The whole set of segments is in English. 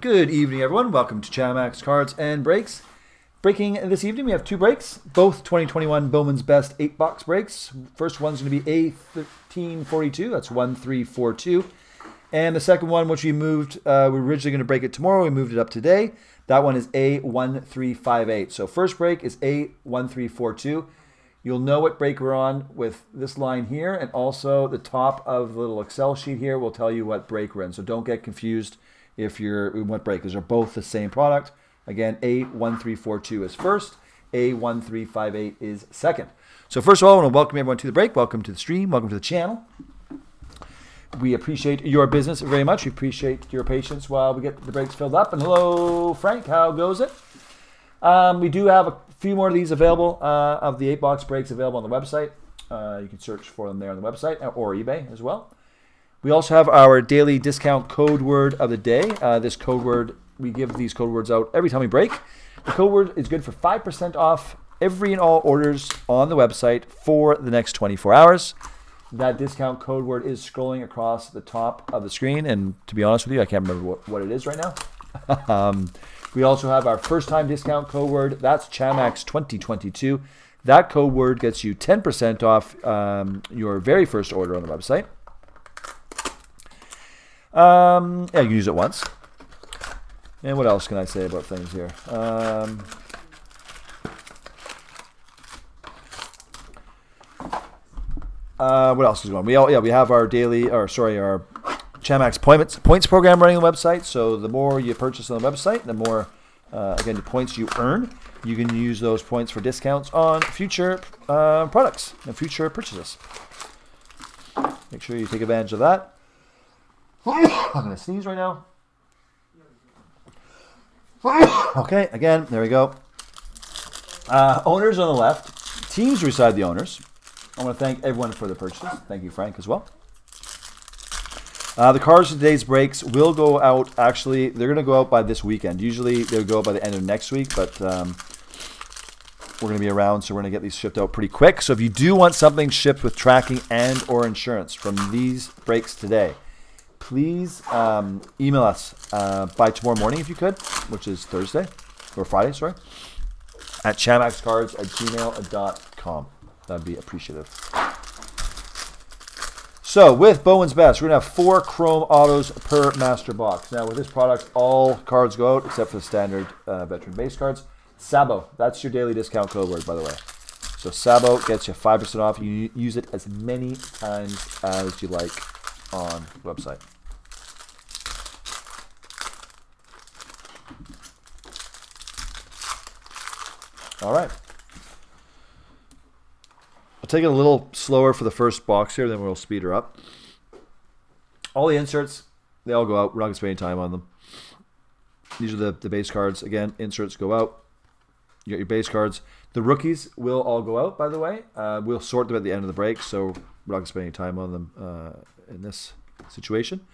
Good evening, everyone. Welcome to Chamax Cards and Breaks. Breaking this evening, we have two breaks, both 2021 Bowman's Best 8-box breaks. First one's going to be A1342, that's 1342. And the second one, which we moved, we were originally going to break it tomorrow, we moved it up today. That one is A1358. So first break is A1342. You'll know what break we're on with this line here, and also the top of the little Excel sheet here will tell you what break we're in. So don't get confused if you're in what break, because they're both the same product. Again, A1342 is first, A1358 is second. So first of all, I want to welcome everyone to the break. Welcome to the stream. Welcome to the channel. We appreciate your business very much. We appreciate your patience while we get the breaks filled up. And hello, Frank. How goes it? We do have a few more of these available, of the 8-box breaks available on the website. You can search for them there on the website or eBay as well. We also have our daily discount code word of the day. This code word, we give these code words out every time we break. The code word is good for 5% off every and all orders on the website for the next 24 hours. That discount code word is scrolling across the top of the screen, and to be honest with you, I can't remember what it is right now. We also have our first time discount code word. That's Chamax 2022. That code word gets you 10% off your very first order on the website. Yeah, you can use it once. And what else can I say about things here? What else is going on? We have our daily, our Chamax points program running on the website. So the more you purchase on the website, the more, again, the points you earn. You can use those points for discounts on future products and future purchases. Make sure you take advantage of that. I'm going to sneeze right now. Okay, again, there we go. Owners on the left, teams beside the owners. I want to thank everyone for the purchases. Thank you, Frank, as well. The cards for today's breaks will go out, actually, they're going to go out by this weekend. Usually they'll go out by the end of next week, but we're going to be around, so we're going to get these shipped out pretty quick. So if you do want something shipped with tracking and or insurance from these breaks today, please email us by tomorrow morning if you could, which is Thursday, or Friday, sorry, at chamaxcards@gmail.com. That'd be appreciative. So with Bowman'S Best, we're going to have 4 chrome autos per master box. Now with this product, all cards go out except for the standard veteran base cards. Sabo, that's your daily discount code word, by the way. So Sabo gets you 5% off. You use it as many times as you like on the website. All right. I'll take it a little slower for the first box here, then we'll speed her up. All the inserts, they all go out. We're not going to spend any time on them. These are the base cards. Again, inserts go out. You got your base cards. The rookies will all go out, by the way. We'll sort them at the end of the break, so we're not going to spend any time on them in this situation.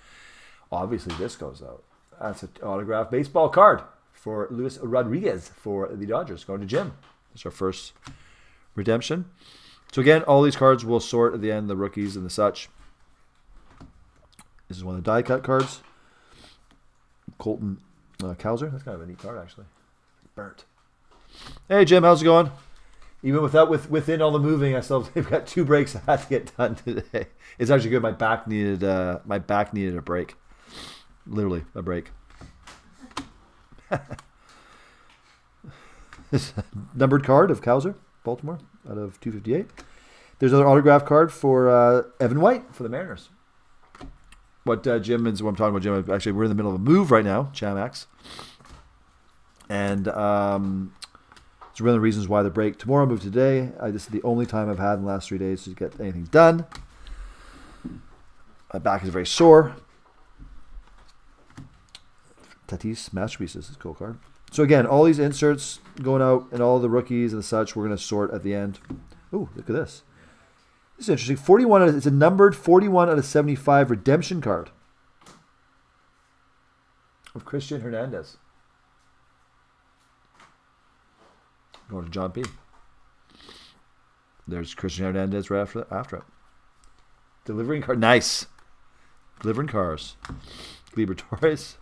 Obviously, this goes out. That's an autographed baseball card for Luis Rodriguez for the Dodgers, going to Jim. That's our first redemption. So again, all these cards will sort at the end, the rookies and the such. This is one of the die cut cards. Colton Cowser. That's kind of a neat card, actually. It's burnt. Hey Jim, how's it going? Even within all the moving, they've got 2 breaks I had to get done today. It's actually good. My back needed a break. Literally a break. This numbered card of Cowser, Baltimore, out of 258. There's another autograph card for Evan White for the Mariners. Jim is what I'm talking about, Jim. Actually, we're in the middle of a move right now, Chamax. And it's one of the reasons why the break tomorrow moved today. This is the only time I've had in the last 3 days to get anything done. My back is very sore. Tatis Masterpieces is a cool card. So again, all these inserts going out and all the rookies and such, we're going to sort at the end. Ooh, look at this. This is interesting. 41. It's a numbered 41 out of 75 redemption card of Christian Hernandez. Going to John P. There's Christian Hernandez right after it. Delivering car. Nice. Delivering cars. Libertores.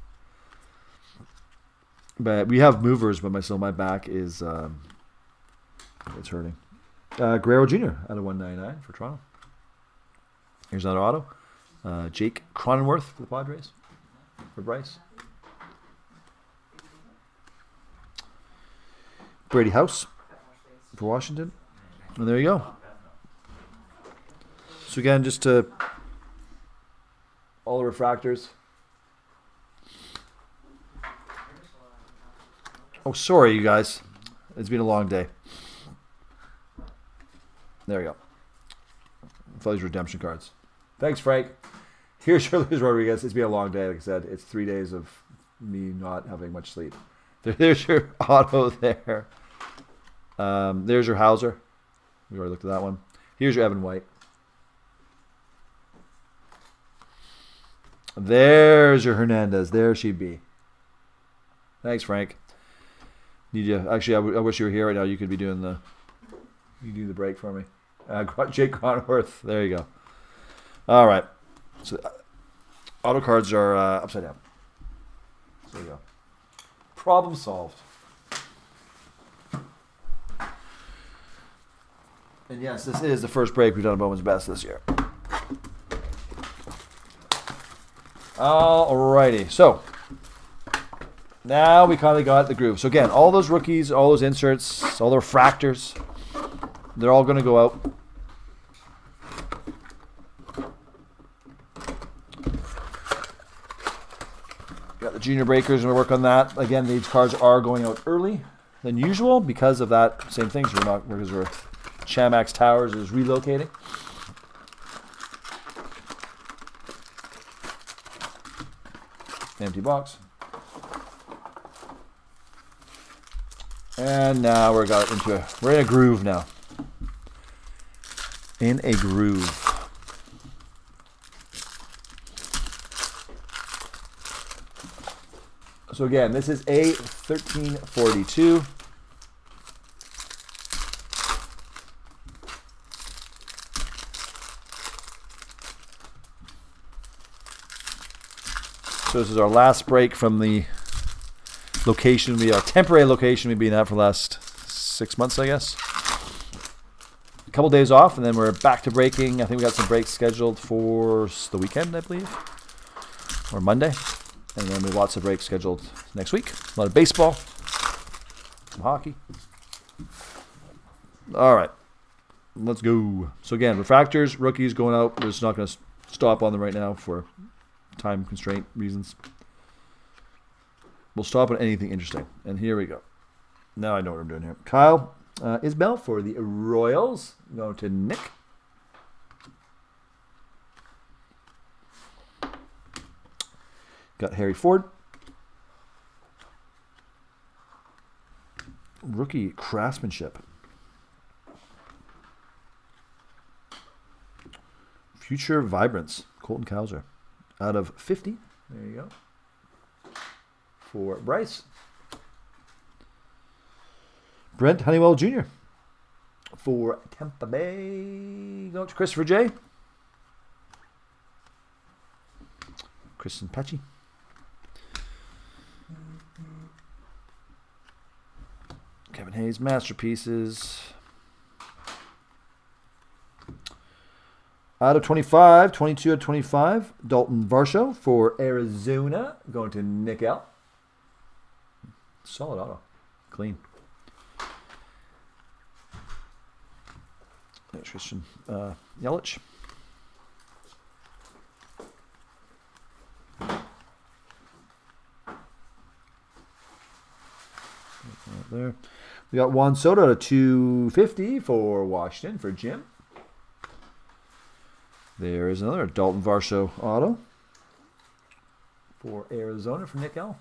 But we have movers, but my back is it's hurting. Guerrero Jr. out of 199 for Toronto. Here's another auto. Jake Cronenworth for the Padres for Bryce. Brady House for Washington. And there you go. So again, just to all the refractors. Oh, sorry, you guys. It's been a long day. There we go. For these redemption cards. Thanks, Frank. Here's your Luis Rodriguez. It's been a long day. Like I said, it's 3 days of me not having much sleep. There's your auto there. There's your Hauser. We already looked at that one. Here's your Evan White. There's your Hernandez. There she'd be. Thanks, Frank. Need you? Actually, I wish you were here right now. You could be doing the. You do the break for me. Jake Cronenworth. There you go. All right. So auto cards are upside down. So there you go. Problem solved. And yes, this is the first break we've done Bowman's Best this year. Alrighty. So now we kind of got the groove. So again, all those rookies, all those inserts, all the refractors, they're all going to go out. Got the junior breakers, and we work on that. Again, these cards are going out early than usual because of that same thing. So because we're Chamax Towers is relocating. Empty box. And now we're in a groove now. In a groove. So again, this is a 1342. So this is our last break from the location. Our temporary location we've been at for the last 6 months, I guess. A couple days off, and then we're back to breaking. I think we got some breaks scheduled for the weekend, I believe, or Monday. And then we have lots of breaks scheduled next week. A lot of baseball, some hockey. All right, let's go. So again, refractors, rookies going out. We're just not going to stop on them right now for time constraint reasons. We'll stop on anything interesting. And here we go. Now I know what I'm doing here. Kyle Isbell for the Royals. Going to Nick. Got Harry Ford. Rookie craftsmanship. Future Vibrance. Colton Cowser. Out of 50. There you go. For Bryce. Brent Honeywell Jr. For Tampa Bay. Go to Christopher J. Kristen Patchy. Kevin Hayes Masterpieces. Out of 25, 22 out of 25, Dalton Varsho for Arizona. Going to Nick L. Solid auto. Clean. There's Christian Yelich. Right there. We got Juan Soto out of 250 for Washington for Jim. There is another Dalton Varsho auto for Arizona for Nick L.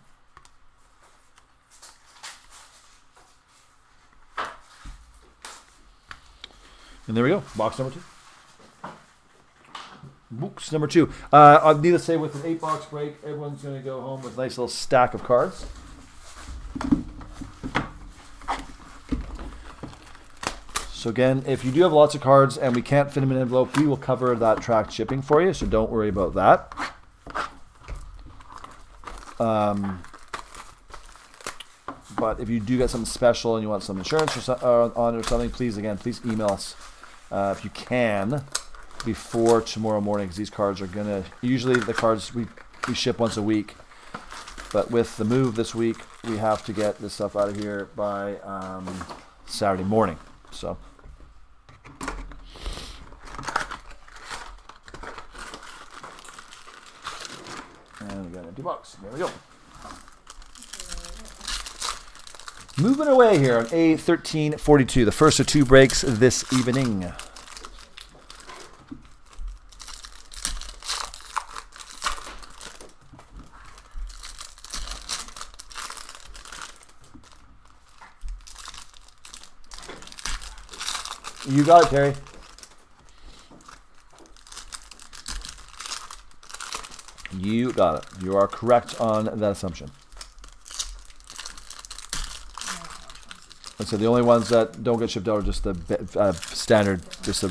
And there we go. Box number 2. Box number 2. I need to say with an 8-box break, everyone's going to go home with a nice little stack of cards. So again, if you do have lots of cards and we can't fit them in an envelope, we will cover that tracked shipping for you, so don't worry about that. But if you do get something special and you want some insurance on or something, please email us if you can before tomorrow morning, because these cards are gonna. Usually the cards we ship once a week, but with the move this week, we have to get this stuff out of here by Saturday morning. So. And we got an empty box. There we go. Moving away here on A1342, the first of 2 breaks this evening. You got it, Terry. You got it. You are correct on that assumption. So the only ones that don't get shipped out are just the standard, just the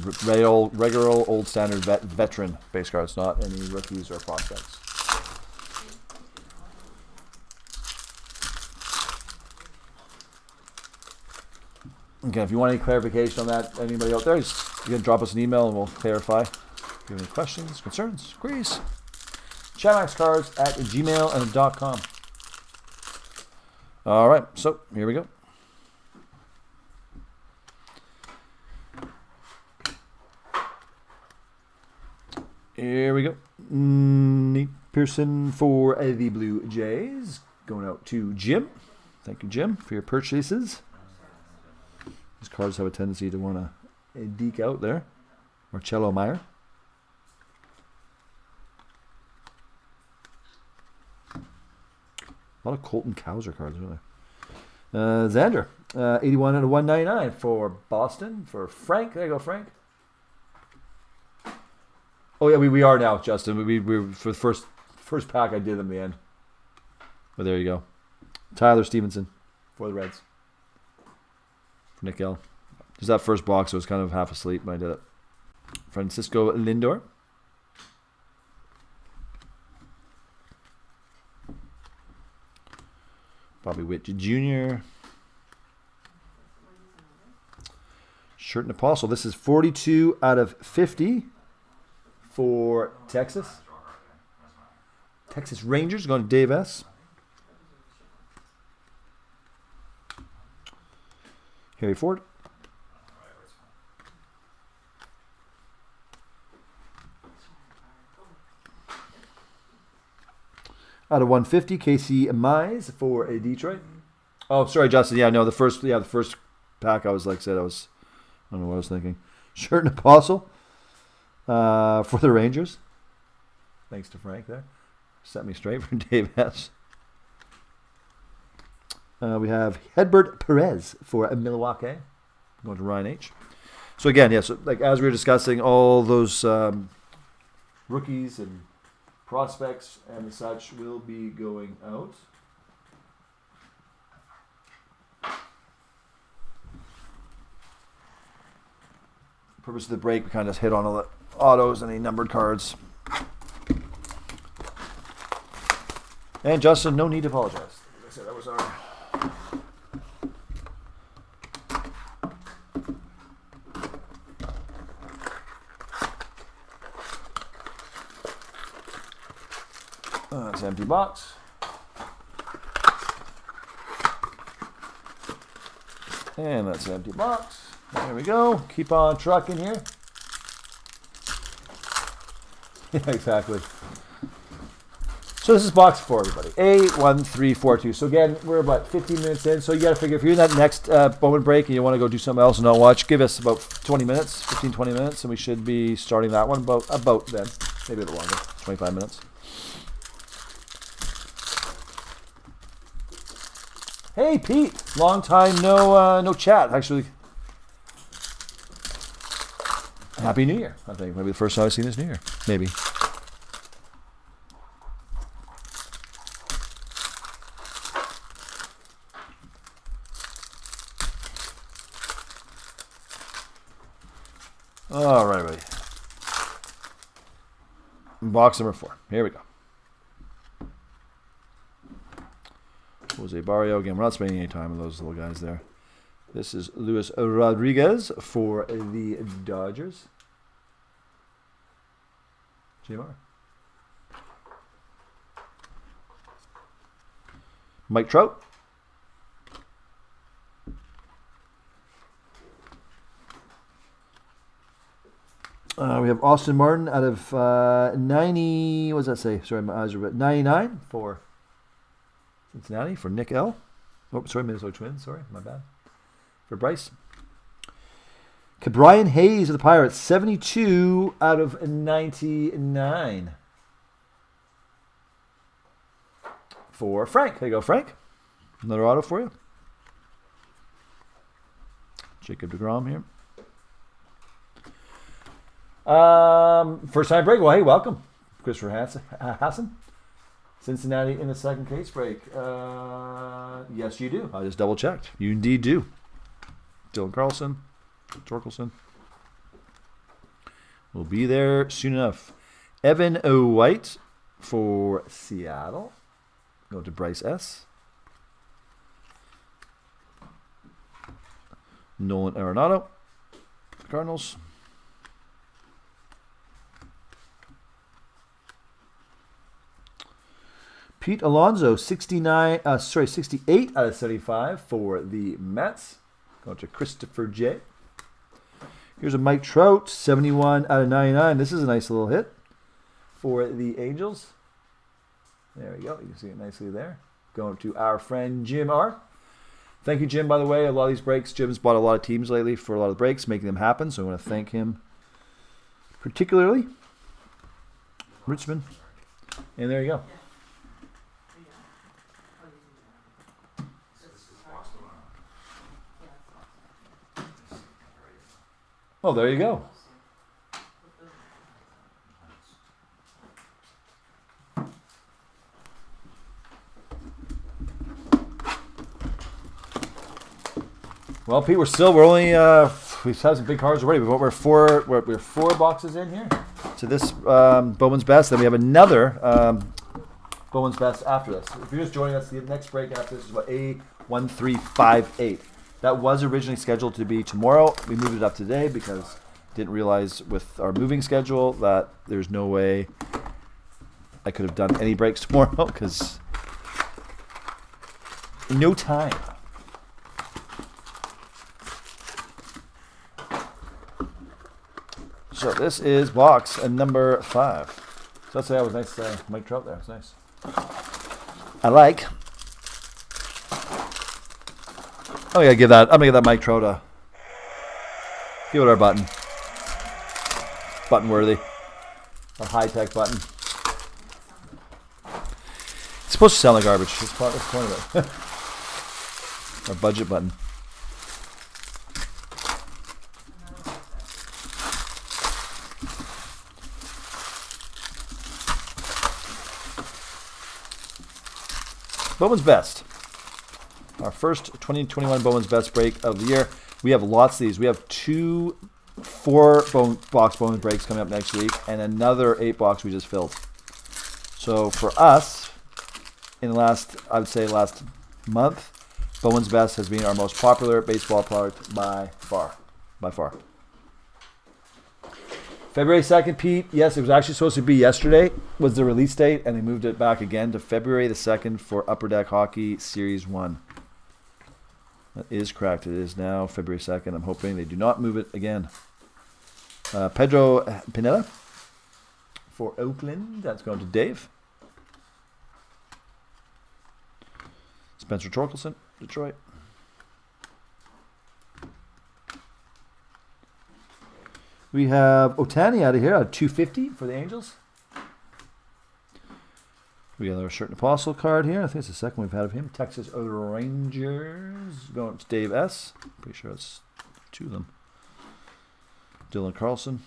regular old standard veteran base cards, not any rookies or prospects. Okay, if you want any clarification on that, anybody out there, you can drop us an email and we'll clarify. If you have any questions, concerns, queries, chatmaxcards@gmail.com. All right, so here we go. Here we go. Nate Pearson for the Blue Jays. Going out to Jim. Thank you, Jim, for your purchases. These cards have a tendency to want to deke out there. Marcello Meyer. A lot of Colton Cowser cards, really. Xander. 81 out of 199 for Boston. For Frank. There you go, Frank. Oh yeah, we are now, Justin. We for the first pack I did in the end. But there you go. Tyler Stevenson for the Reds. For Nick L. Just that first box, I was kind of half asleep when I did it. Francisco Lindor. Bobby Witt Jr. Shirt and Apostle. This is 42 out of 50 for Texas. Texas Rangers going to Dave S. Harry Ford. Out of 150, Casey Mize for a Detroit. Oh, sorry, Justin. Yeah, no, the first pack. I was like I said, I don't know what I was thinking. Shirt and Apostle for the Rangers. Thanks to Frank there. Set me straight for Dave S. We have Hedbert Perez for Milwaukee. Going to Ryan H. So again, yes, like as we were discussing, all those rookies and prospects and such will be going out. Purpose of the break, we kind of hit on all the autos and the numbered cards. And Justin, no need to apologize. Like I said, that was our... That's an empty box. And that's an empty box. There we go. Keep on trucking here. Yeah, exactly. So this is box 4, everybody. A1342. So again, we're about 15 minutes in. So you got to figure, if you're in that next Bowman break and you want to go do something else and not watch, give us about 20 minutes, 15, 20 minutes, and we should be starting that one about then. Maybe a little longer, 25 minutes. Hey, Pete. Long time no chat, actually. Happy New Year, I think. Maybe the first time I've seen this New Year. Maybe. All right, buddy. Box number 4. Here we go. Jose Barrio. Again, we're not spending any time on those little guys there. This is Luis Rodriguez for the Dodgers. JMR. Mike Trout. We have Austin Martin out of 90. What does that say? Sorry, my eyes are a bit. 99 for Cincinnati for Nick L. Oh, sorry, Minnesota Twins. Sorry, my bad. For Bryce. Brian Hayes of the Pirates, 72 out of 99. For Frank. There you go, Frank. Another auto for you. Jacob deGrom here. First time break. Well, hey, welcome. Christopher Hassan. Cincinnati in the second case break. Yes, you do. I just double checked. You indeed do. Dylan Carlson. Torkelson. We'll be there soon enough. Evan O. White for Seattle. Go to Bryce S. Nolan Arenado. Cardinals. Pete Alonso, 68 out of 75 for the Mets. Going to Christopher J. Here's a Mike Trout, 71 out of 99. This is a nice little hit for the Angels. There we go. You can see it nicely there. Going to our friend Jim R. Thank you, Jim, by the way. A lot of these breaks, Jim's bought a lot of teams lately for a lot of breaks, making them happen. So I want to thank him particularly. Richmond. And there you go. Oh, there you go. Well, Pete, we're only we've had some big cards already. We're four boxes in here to this Bowman's Best. Then we have another Bowman's Best after this. If you're just joining us, the next break after this is what A1358. That was originally scheduled to be tomorrow. We moved it up today because didn't realize with our moving schedule that there's no way I could have done any breaks tomorrow because no time. So this is box number 5. So that's that was nice. Mike Trout there. It's nice. I like. I'm gonna give that Mike Trout a give it our button worthy, a high tech button. It's supposed to sound like garbage. That's the point of it. Our budget button. Bowman's Best. Our first 2021 Bowman's Best break of the year. We have lots of these. We have 2 4-box Bowman's breaks coming up next week and another 8-box we just filled. So for us, in the last month, Bowman's Best has been our most popular baseball product by far. February 2nd, Pete. Yes, it was actually supposed to be yesterday was the release date, and they moved it back again to February the 2nd for Upper Deck Hockey Series 1. That is correct. It is now February 2nd. I'm hoping they do not move it again. Pedro Pineda for Oakland. That's going to Dave. Spencer Torkelson, Detroit. We have Otani out of here at 250 for the Angels. We got our Certain Apostle card here. I think it's the second we've had of him. Texas Rangers. Going to Dave S. Pretty sure it's 2 of them. Dylan Carlson.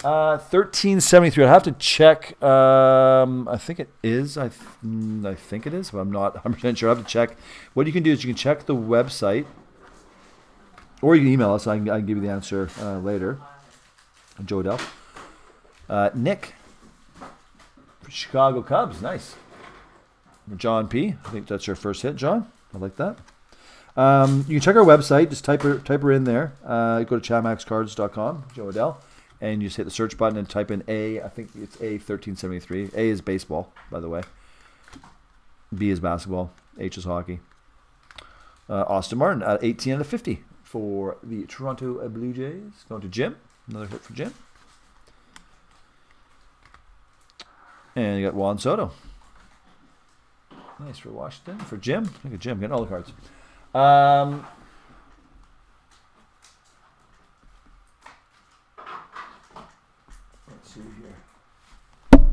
1373. I have to check. I think it is. I think it is, but I'm not 100% sure. I have to check. What you can do is you can check the website, or you can email us. I can give you the answer later. Joe Dell. Nick. Chicago Cubs, nice. John P. I think that's your first hit, John. I like that. You can check our website. Just type her in there. Go to chamaxcards.com, Joe Adele, and you just hit the search button and type in A. I think it's A1373. A is baseball, by the way. B is basketball. H is hockey. Austin Martin at 18 out of 50 for the Toronto Blue Jays. Going to Jim. Another hit for Jim. And you got Juan Soto. Nice for Washington. For Jim. Look at Jim getting all the cards. Let's see here.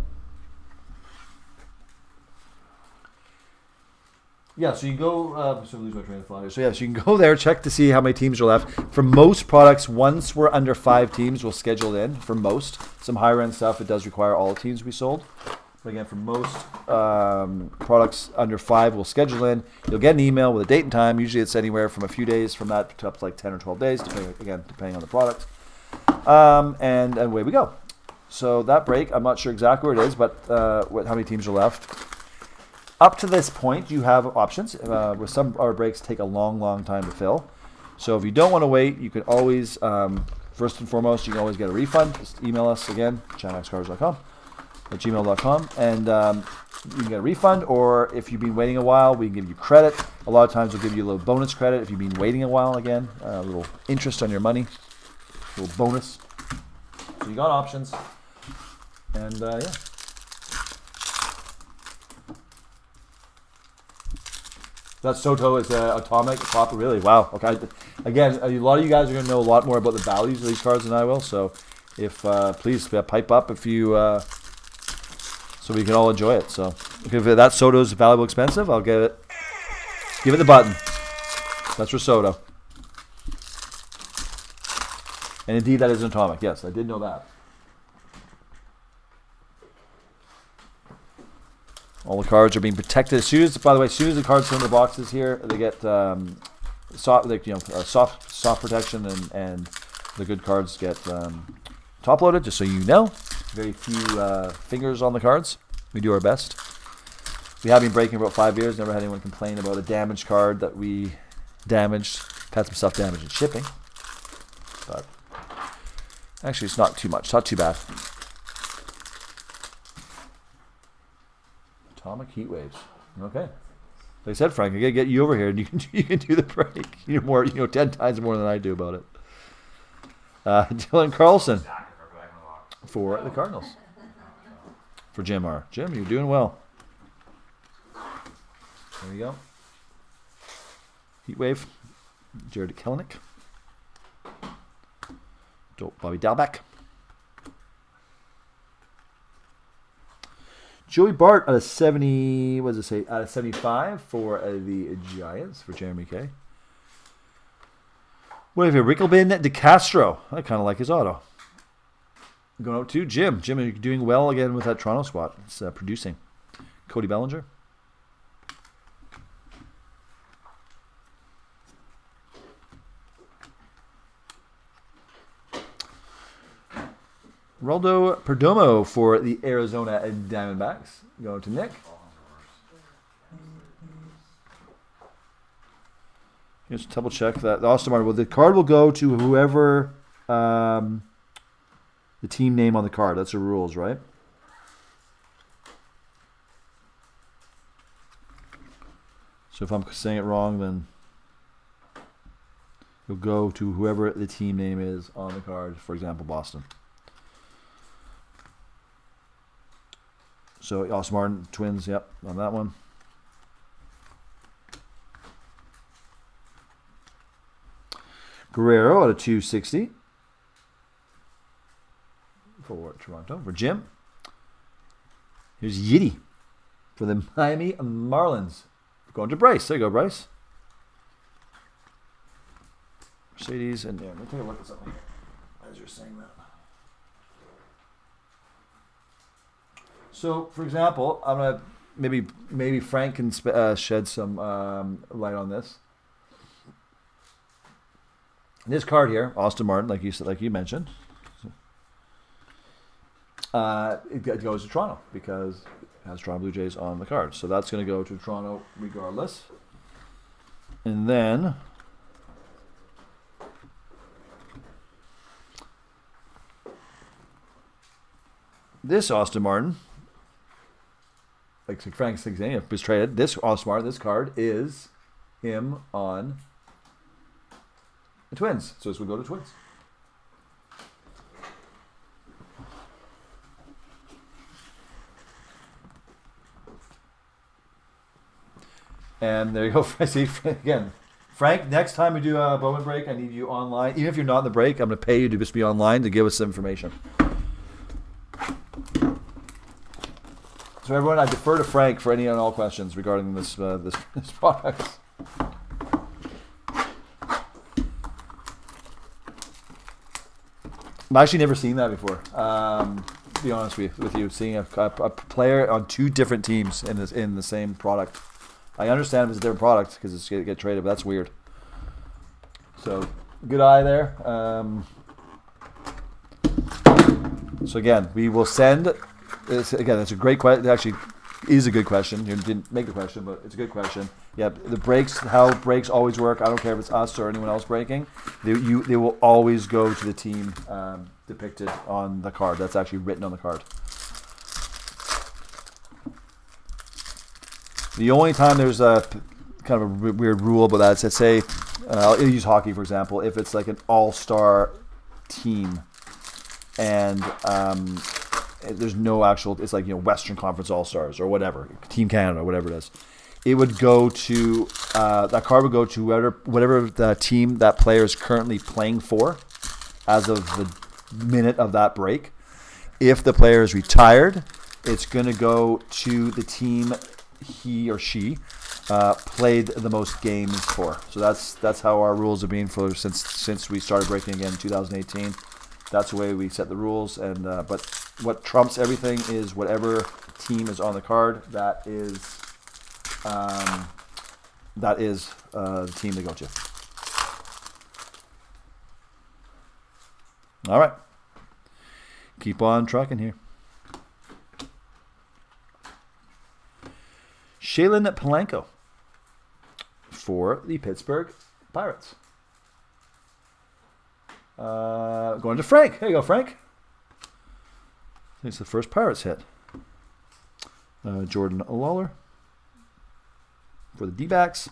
Yeah, so you can go. So lose my train of thought here. So yeah, so you can go there, check to see how many teams are left. For most products, once we're under 5 teams, we'll schedule in. For most, some higher end stuff, it does require all teams to be sold. But again, for most products under 5, we'll schedule in. You'll get an email with a date and time. Usually it's anywhere from a few days from that to up to like 10 or 12 days, depending on the product. And away we go. So that break, I'm not sure exactly where it is, but how many teams are left. Up to this point, you have options. With some of our breaks take a long time to fill. So if you don't want to wait, you can always, first and foremost, you can always get a refund. Just email us again, chamaxcards.com. at gmail.com, and you can get a refund, or if you've been waiting a while, we can give you credit. A lot of times we'll give you a little bonus credit if you've been waiting a while again, a little interest on your money, a little bonus. So you got options, and yeah. That Soto is atomic, proper, really, wow. Okay, again, a lot of you guys are going to know a lot more about the values of these cards than I will, so if please pipe up if you... so we can all enjoy it. So if that Soto's valuable expensive, I'll give it the button. That's for Soto. And indeed, that is an atomic. Yes, I did know that. All the cards are being protected. As soon as the cards come in the boxes here, they get soft protection, and the good cards get top loaded. Just so you know. Very few fingers on the cards. We do our best. We have been breaking for about 5 years. Never had anyone complain about a damaged card that we damaged. Had some stuff damaged in shipping. But actually, it's not too much. It's not too bad. Atomic Heat Waves. Okay. Like I said, Frank, I gotta get you over here, and you can do the break. You're more, 10 times more than I do about it. Dylan Carlson. For the Cardinals. For Jim R. Jim, you're doing well. There you go. Heat Wave. Jared Kelenic. Bobby Dalbeck. Joey Bart out of 70. What does it say? Out of 75 for the Giants for Jeremy K. What have you? Rickelbin DeCastro. I kind of like his auto. Going out to Jim. Jim, are you doing well again with that Toronto squad? It's producing. Cody Bellinger. Roldo Perdomo for the Arizona Diamondbacks. Going to Nick. Just double check that. The Austin Martin. Well, the card will go to whoever... the team name on the card. That's the rules, right? So if I'm saying it wrong, then you'll go to whoever the team name is on the card. For example, Boston. So Austin Martin, Twins, yep, on that one. Guerrero out of 260. For Toronto. For Jim. Here's Yiddy for the Miami Marlins. Going to Bryce. There you go, Bryce. Mercedes and let me take a look at something as you're saying that. So, for example, I'm gonna maybe Frank can shed some light on this. This card here, Austin Martin, like you mentioned. It goes to Toronto because has Toronto Blue Jays on the card. So that's going to go to Toronto regardless. And then this Austin Martin, like Frank's saying, if it's traded, this Austin Martin, this card is him on the Twins. So this will go to Twins. And there you go. I see again. Frank, next time we do a Bowman break, I need you online. Even if you're not in the break, I'm going to pay you to just be online to give us some information. So everyone, I defer to Frank for any and all questions regarding this product. I've actually never seen that before. To be honest with you, seeing a player on two different teams in the same product. I understand if it's a different product because it's going to get traded, but that's weird. So, good eye there. So again, we will send. Again, it's a great question. It actually is a good question. You didn't make the question, but it's a good question. Yeah, the breaks, how breaks always work. I don't care if it's us or anyone else breaking. They will always go to the team depicted on the card. That's actually written on the card. The only time there's a kind of a weird rule about that is, let's say, I'll use hockey for example. If it's like an all-star team, and there's no actual, it's like Western Conference All-Stars or whatever, Team Canada or whatever it is, it would go to that card would go to whatever the team that player is currently playing for, as of the minute of that break. If the player is retired, it's going to go to the team he or she played the most games for. So that's how our rules have been for since we started breaking again in 2018. That's the way we set the rules. And but what trumps everything is whatever team is on the card. That is the team they go to. All right, keep on trucking here. Shaylin Polanco for the Pittsburgh Pirates. Going to Frank. There you go, Frank. It's the first Pirates hit. Jordan Lawler for the D-backs.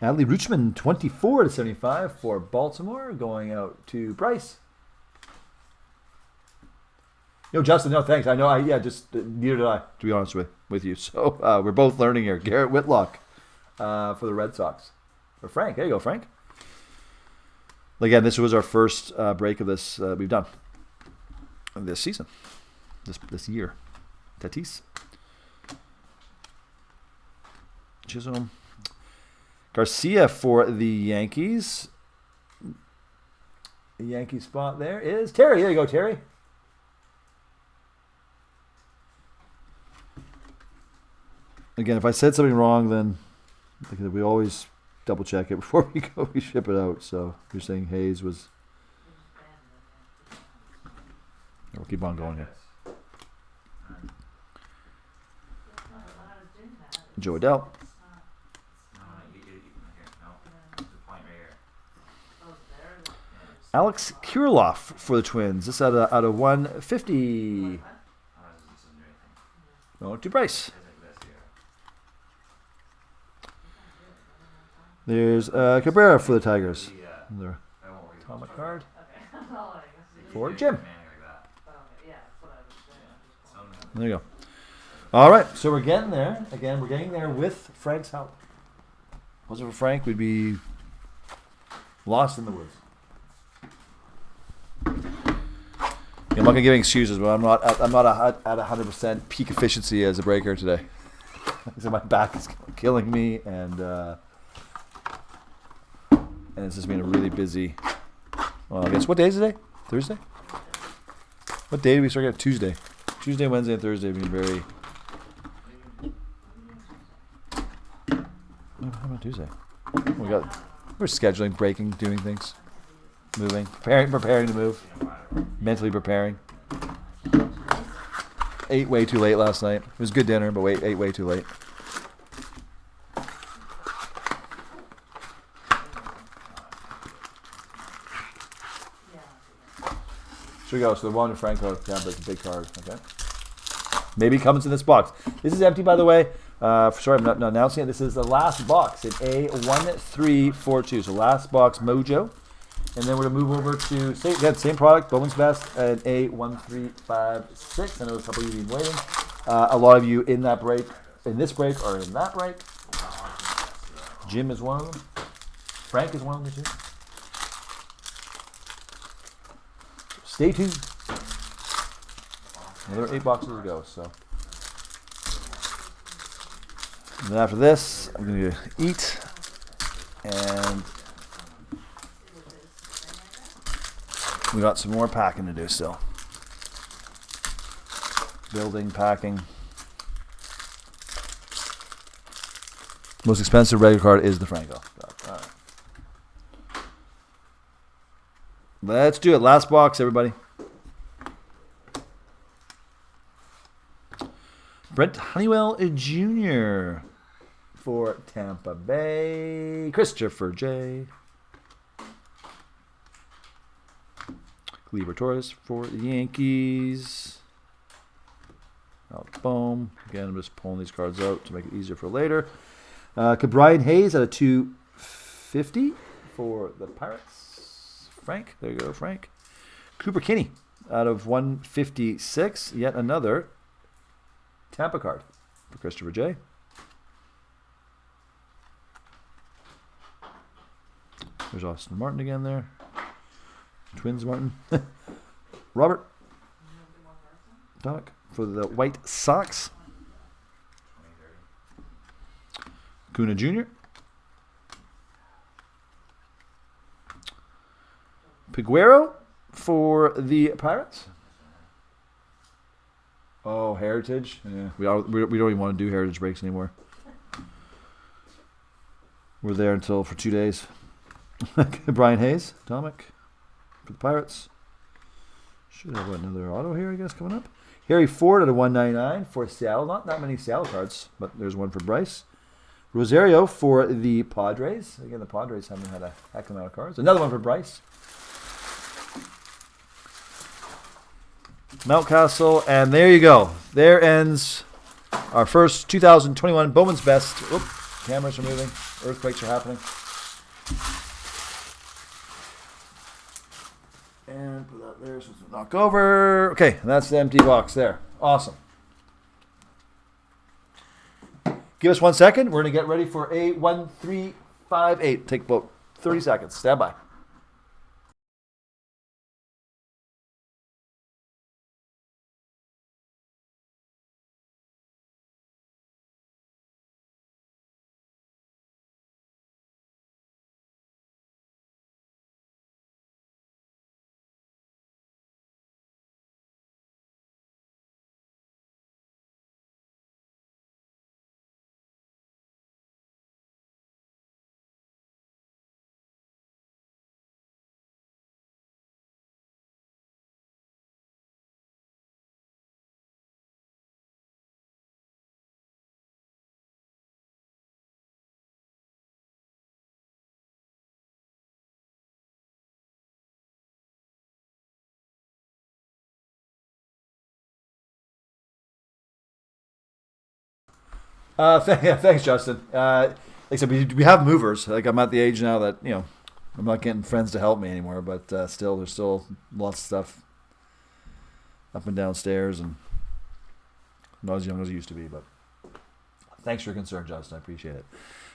Adley Rutschman, 24/75 for Baltimore, going out to Bryce. Justin, no thanks. I know. Neither did I, to be honest with you. So we're both learning here. Garrett Whitlock for the Red Sox. Or Frank. There you go, Frank. Again, this was our first break of this we've done this season, this year. Tatis, Chisholm, Garcia for the Yankees. The Yankee spot there is Terry. There you go, Terry. Again, if I said something wrong, then we always double check it before we ship it out. So you're saying Hayes was. We'll keep on going here. Joe Adele. Alex Kirilloff for the Twins. This out of 150. Going to Bryce. There's Cabrera for the Tigers. Their atomic card for Jim. There you go. All right, so we're getting there. Again, we're getting there with Frank's help. Wasn't for Frank, we'd be lost in the woods. I'm not gonna give any excuses, but I'm not at 100% peak efficiency as a breaker today. So my back is killing me, and it's just been a really busy. Well, I guess what day is today? Thursday. What day did we start? Tuesday. Tuesday, Wednesday, and Thursday have been very. Oh, how about Tuesday? We're scheduling, breaking, doing things. moving, preparing to move, mentally preparing. Ate way too late last night. It was good dinner, but ate way too late. Here we go. So the Wander Franco, that's a big card. Okay. Maybe it comes in this box. This is empty, by the way. Sorry, I'm not announcing it. This is the last box in A1342. So last box Mojo. And then we're going to move over to same product, Bowman's Best, at A1356. I know a couple of you have been waiting. A lot of you in that break, in this break, or in that break. Jim is one of them. Frank is one of them too. Stay tuned. Another 8 boxes to go. So, and then after this, I'm going to eat and we got some more packing to do still. Building, packing. Most expensive regular card is the Franco. All right. Let's do it. Last box, everybody. Brent Honeywell Jr. for Tampa Bay. Christopher J. Gleyber Torres for the Yankees. Boom. Again, I'm just pulling these cards out to make it easier for later. Brian Hayes at a 250 for the Pirates. Frank. There you go, Frank. Cooper Kinney out of 156. Yet another Tampa card for Christopher J. There's Austin Martin again there. Twins Martin. Robert Doc for the White Sox. Kuna Jr. Piguero for the Pirates. Oh, Heritage. Yeah, we don't even want to do Heritage breaks anymore. We're there for 2 days. Brian Hayes, Atomic for the Pirates. Should have another auto here, I guess, coming up. Harry Ford at a 199 for Seattle. Not that many Seattle cards, but there's one for Bryce. Rosario for the Padres. Again, the Padres haven't had a heck of a amount of cards. Another one for Bryce. Mountcastle, and there you go. There ends our first 2021 Bowman's Best. Oop, cameras are moving. Earthquakes are happening. And put that there so it's knock over. Okay, that's the empty box there. Awesome. Give us 1 second. We're going to get ready for A1358. Take about 30 seconds. Stand by. Thanks, Justin. Like I said, we have movers. Like I'm at the age now that I'm not getting friends to help me anymore. But there's still lots of stuff up and downstairs, and not as young as I used to be. But thanks for your concern, Justin. I appreciate it.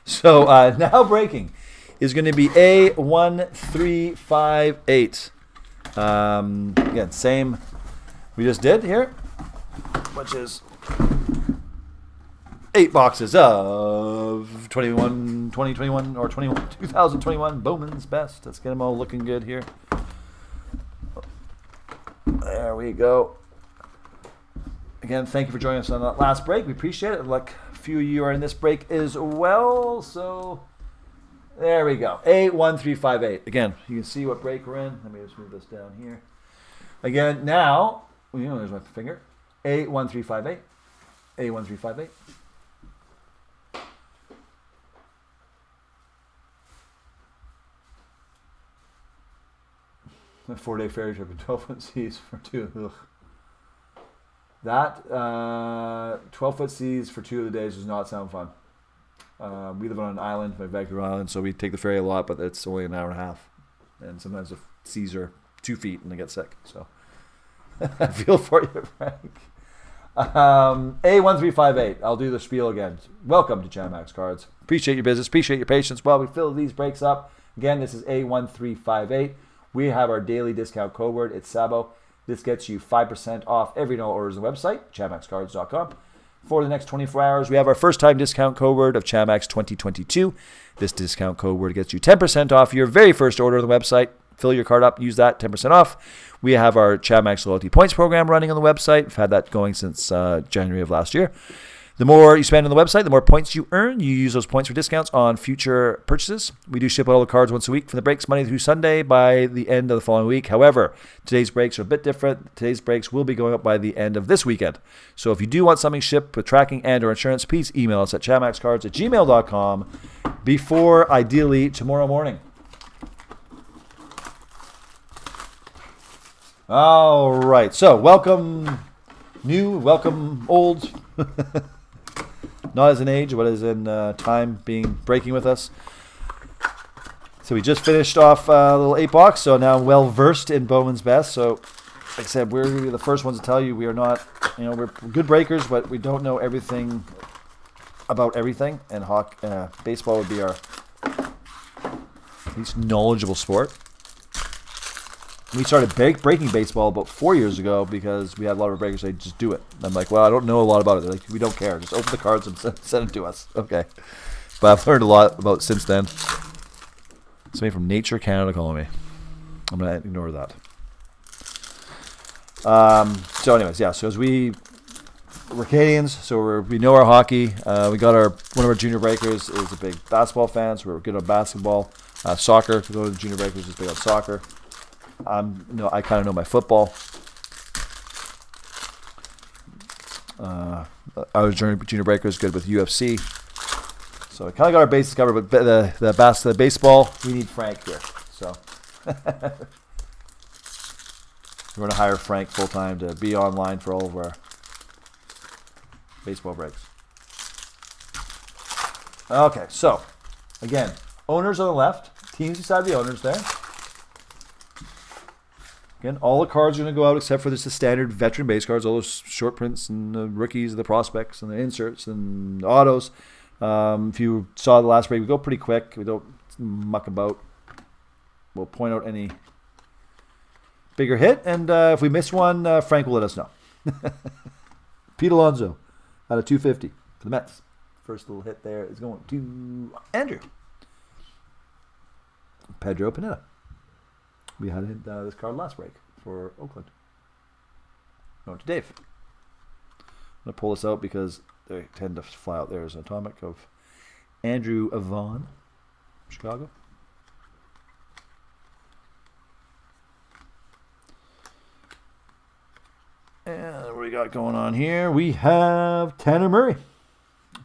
So now breaking is going to be A1358. Again, same we just did here, which is 8 boxes of 2021 or 2021 Bowman's Best. Let's get them all looking good here. There we go. Again, thank you for joining us on that last break. We appreciate it. Like a few of you are in this break as well. So There we go. A1358. Again, you can see what break we're in. Let me just move this down here. Again, now, there's my finger. A1358. A1358. A 4-day ferry trip and 12-foot seas for two. Ugh. That 12-foot seas for 2 of the days does not sound fun. We live on an island, like Vancouver Island, so we take the ferry a lot, but it's only an hour and a half. And sometimes the seas are 2 feet and I get sick. So I feel for you, Frank. A1358. I'll do the spiel again. Welcome to Chamax Cards. Appreciate your business. Appreciate your patience while we fill these breaks up. Again, this is A1358. We have our daily discount code word. It's Sabo. This gets you 5% off every no orders on the website, chamaxcards.com. For the next 24 hours, we have our first time discount code word of Chamax 2022. This discount code word gets you 10% off your very first order on the website. Fill your card up, use that, 10% off. We have our Chamax Loyalty Points program running on the website. We've had that going since January of last year. The more you spend on the website, the more points you earn. You use those points for discounts on future purchases. We do ship out all the cards once a week from the breaks Monday through Sunday by the end of the following week. However, today's breaks are a bit different. Today's breaks will be going up by the end of this weekend. So if you do want something shipped with tracking and or insurance, please email us at chamaxcards@gmail.com before, ideally, tomorrow morning. All right. So welcome new, welcome old. Not as in age, but as in time breaking with us. So we just finished off a little 8-box, so now well versed in Bowman's Best. So, like I said, we're going to be the first ones to tell you we are not, we're good breakers, but we don't know everything about everything. And baseball would be our least knowledgeable sport. We started breaking baseball about 4 years ago because we had a lot of breakers say, just do it. And I'm like, well, I don't know a lot about it. They're like, we don't care. Just open the cards and send it to us. Okay. But I've learned a lot about it since then. Somebody from Nature Canada calling me. I'm going to ignore that. So anyways, yeah. So as we're Canadians, so we know our hockey. We got one of our junior breakers is a big basketball fan, so we're good on basketball. Soccer, we go to the junior breakers is big on soccer. I kind of know my football. Our junior breaker is good with UFC. So we kind of got our bases covered, but the baseball, we need Frank here. So we're going to hire Frank full time to be online for all of our baseball breaks. Okay, so again, owners on the left, teams beside the owners there. Again, all the cards are going to go out except for the standard veteran base cards, all those short prints and the rookies, the prospects, and the inserts and autos. If you saw the last break, we go pretty quick. We don't muck about. We'll point out any bigger hit, and if we miss one, Frank will let us know. Pete Alonso out of 250 for the Mets. First little hit there is going to Andrew. Pedro Pineda. We had this card last break for Oakland. No, to Dave. I'm going to pull this out because they tend to fly out. There's an atomic of Andrew Vaughn, Chicago. And what we got going on here? We have Tanner Murray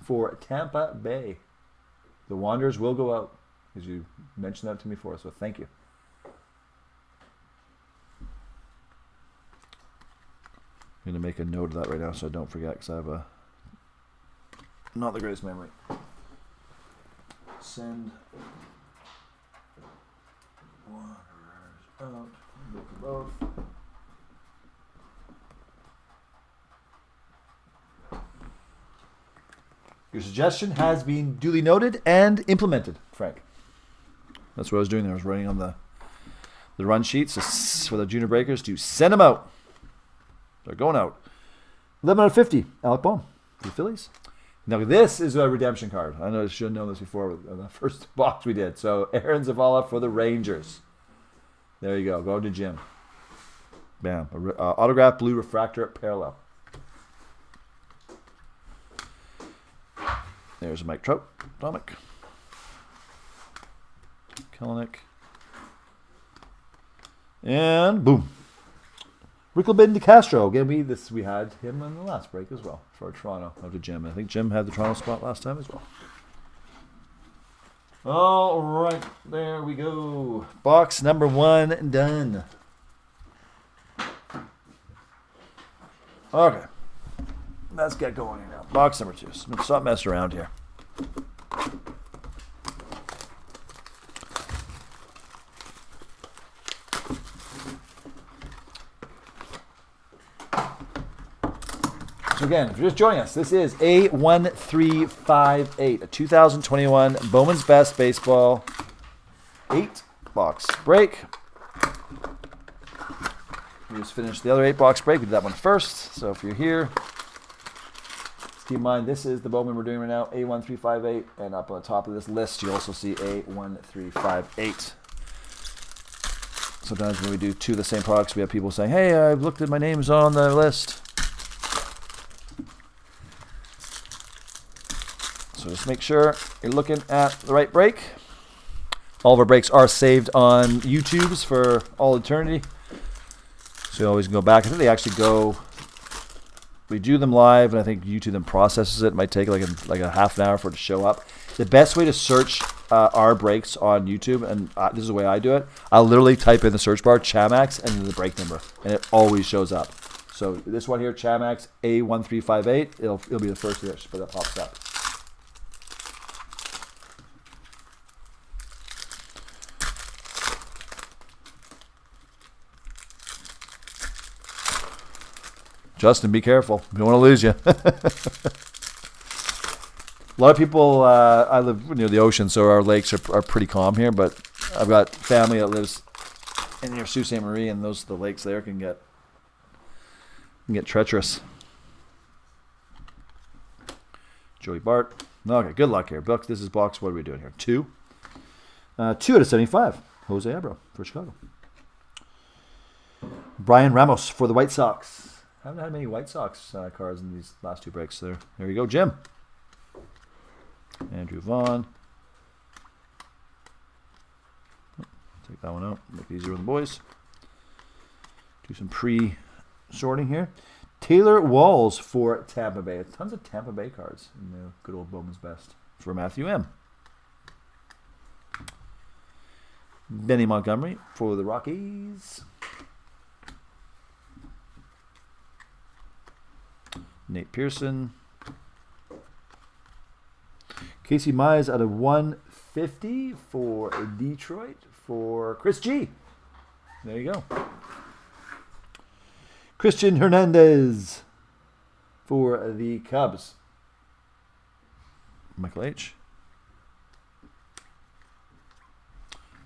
for Tampa Bay. The Wanderers will go out, as you mentioned that to me before, so thank you. I'm going to make a note of that right now so I don't forget because I have not the greatest memory. Send Wanderers out. Look for both. Your suggestion has been duly noted and implemented, Frank. That's what I was doing there. I was writing on the run sheets for the junior breakers to send them out. They're going out. 11 out of 50. Alec Bohm for the Phillies. Now, this is a redemption card. I know I should have known this before with the first box we did. So, Aaron Zavala for the Rangers. There you go. Go to Jim. Bam. Autograph blue refractor parallel. There's Mike Trout. Atomic. Kelenic. And boom. Rickelbin DeCastro. Again, we had him in the last break as well for Toronto. Out to Jim. I think Jim had the Toronto spot last time as well. All right, there we go. Box number 1 done. Okay, let's get going here now. Box number 2. Stop messing around here. So again, if you're just joining us, this is A1358, a 2021 Bowman's Best Baseball 8-box break. We just finished the other 8-box break. We did that one first. So if you're here, just keep in mind this is the Bowman we're doing right now, A1358. And up on the top of this list, you also see A1358. Sometimes when we do 2 of the same products, we have people saying, hey, I've looked at my names on the list. So just make sure you're looking at the right break. All of our breaks are saved on YouTube's for all eternity. So you always go back. I think they actually go, we do them live, and I think YouTube then processes it. It might take like a half an hour for it to show up. The best way to search our breaks on YouTube, and this is the way I do it, I'll literally type in the search bar, Chamax, and then the break number, and it always shows up. So this one here, Chamax A1358, it'll be the first that pops up. Justin, be careful. We don't want to lose you. A lot of people, I live near the ocean, so our lakes are pretty calm here, but I've got family that lives near Sault Ste. Marie, and the lakes there can get treacherous. Joey Bart. Okay, good luck here. Bucks, this is box. What are we doing here? 2. 2 out of 75. Jose Abreu for Chicago. Brian Ramos for the White Sox. Haven't had many White Sox cards in these last 2 breaks. There you go, Jim. Andrew Vaughn. Take that one out. Make it easier on the boys. Do some pre-sorting here. Taylor Walls for Tampa Bay. Tons of Tampa Bay cards in the good old Bowman's Best for Matthew M. Benny Montgomery for the Rockies. Nate Pearson. Casey Mize out of 150 for Detroit for Chris G. There you go. Christian Hernandez for the Cubs. Michael H.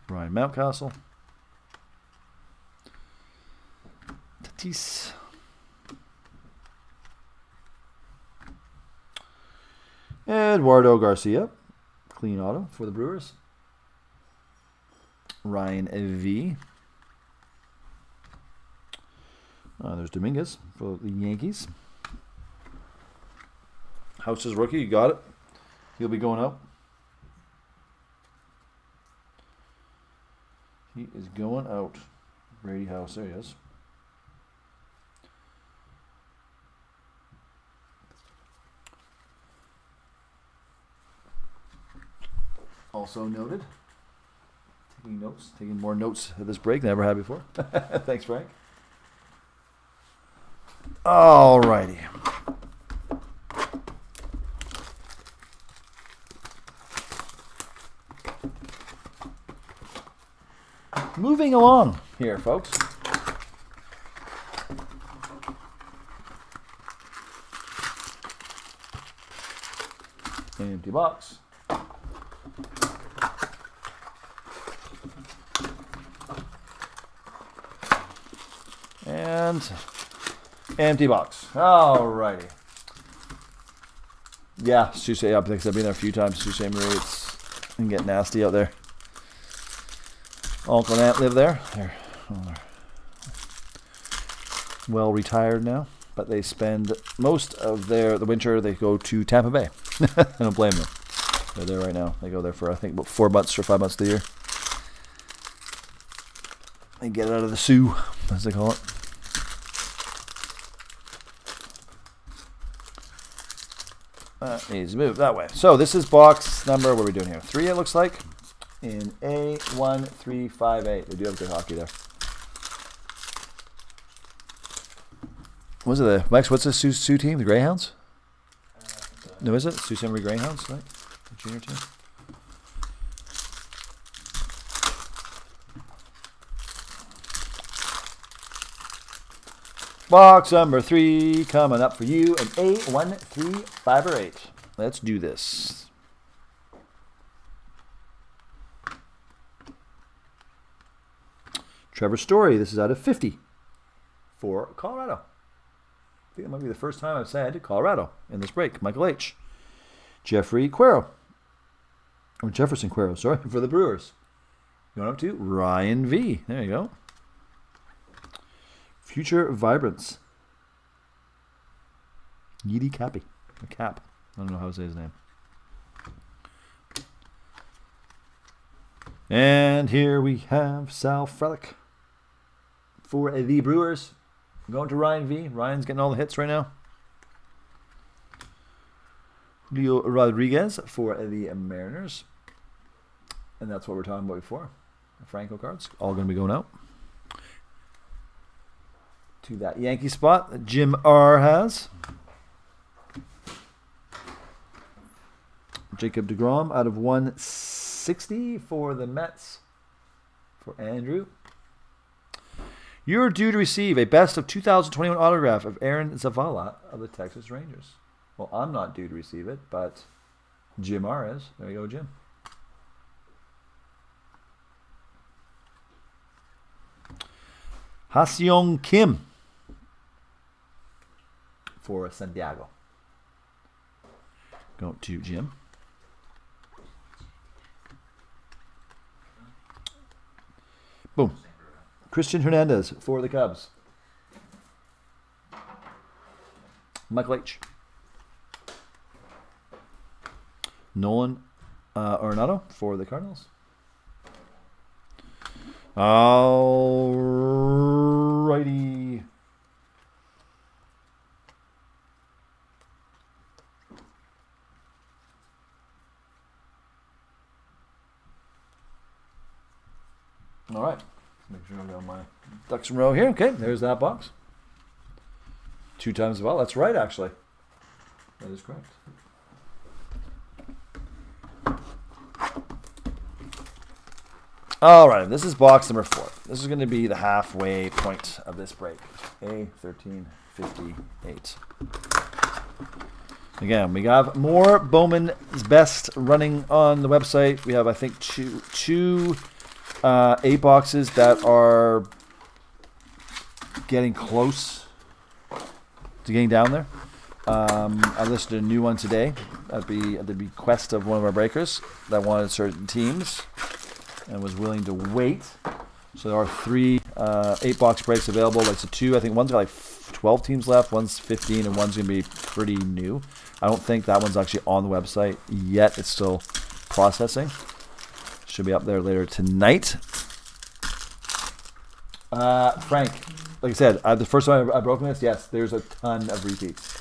Ryan Mountcastle. Tatis. Eduardo Garcia, clean auto for the Brewers. Ryan V. There's Dominguez for the Yankees. House's rookie, you got it. He'll be going out. He is going out. Brady House, there he is. Also noted. Taking notes. Taking more notes at this break than I ever had before. Thanks, Frank. Alrighty. Moving along here, folks. Empty box. And empty box. Alrighty. Yeah, Sault Ste. I've been there a few times. Sault Ste. Marie, it can get nasty out there. Uncle and Aunt live there. They're well retired now, but they spend most of the winter. They go to Tampa Bay. I don't blame them. They're there right now. They go there for I think about 4 months or 5 months of the year. and get it out of the Sioux, as they call it. Needs to move that way. So this is box number, what are we doing here? 3, it looks like. In A1358. They do have good hockey there. Was it Max? What's the Sioux team? The Greyhounds? No, is it Sioux Center Greyhounds? Right? The junior team. Box number 3 coming up for you. An A1358. Let's do this. Trevor Story. This is out of 50 for Colorado. I think it might be the first time I've said Colorado in this break. Michael H. Jeffrey Quero. Or Jefferson Quero, sorry, for the Brewers. Going up to Ryan V. There you go. Future Vibrance. Yeedy Cappy. Or Cap. I don't know how to say his name. And here we have Sal Frelick for the Brewers. Going to Ryan V. Ryan's getting all the hits right now. Leo Rodriguez for the Mariners. And that's what we're talking about before. The Franco cards. All going to be going out. To that Yankee spot that Jim R has. Jacob deGrom out of 160 for the Mets. For Andrew. You're due to receive a best of 2021 autograph of Aaron Zavala of the Texas Rangers. Well, I'm not due to receive it, but Jim R is. There you go, Jim. Ha-Seong Kim for Santiago. Go to Jim. Boom. Christian Hernandez for the Cubs. Michael H. Nolan Arenado for the Cardinals. Alrighty. All right. Make sure I got my ducks in a row here. Okay, there's that box. 2 times as well. That's right, actually. That is correct. All right, this is box number 4. This is going to be the halfway point of this break. A1358. Again, we have more Bowman's Best running on the website. We have, I think, two 8 boxes that are getting close to getting down there. I listed a new one today at the bequest of one of our breakers that wanted certain teams and was willing to wait. So there are 3 8-box breaks available. Like, so 2, I think one's got like 12 teams left, one's 15, and one's going to be pretty new. I don't think that one's actually on the website yet. It's still processing. Should be up there later tonight. Frank, like I said, the first time I broke this, yes, there's a ton of repeats.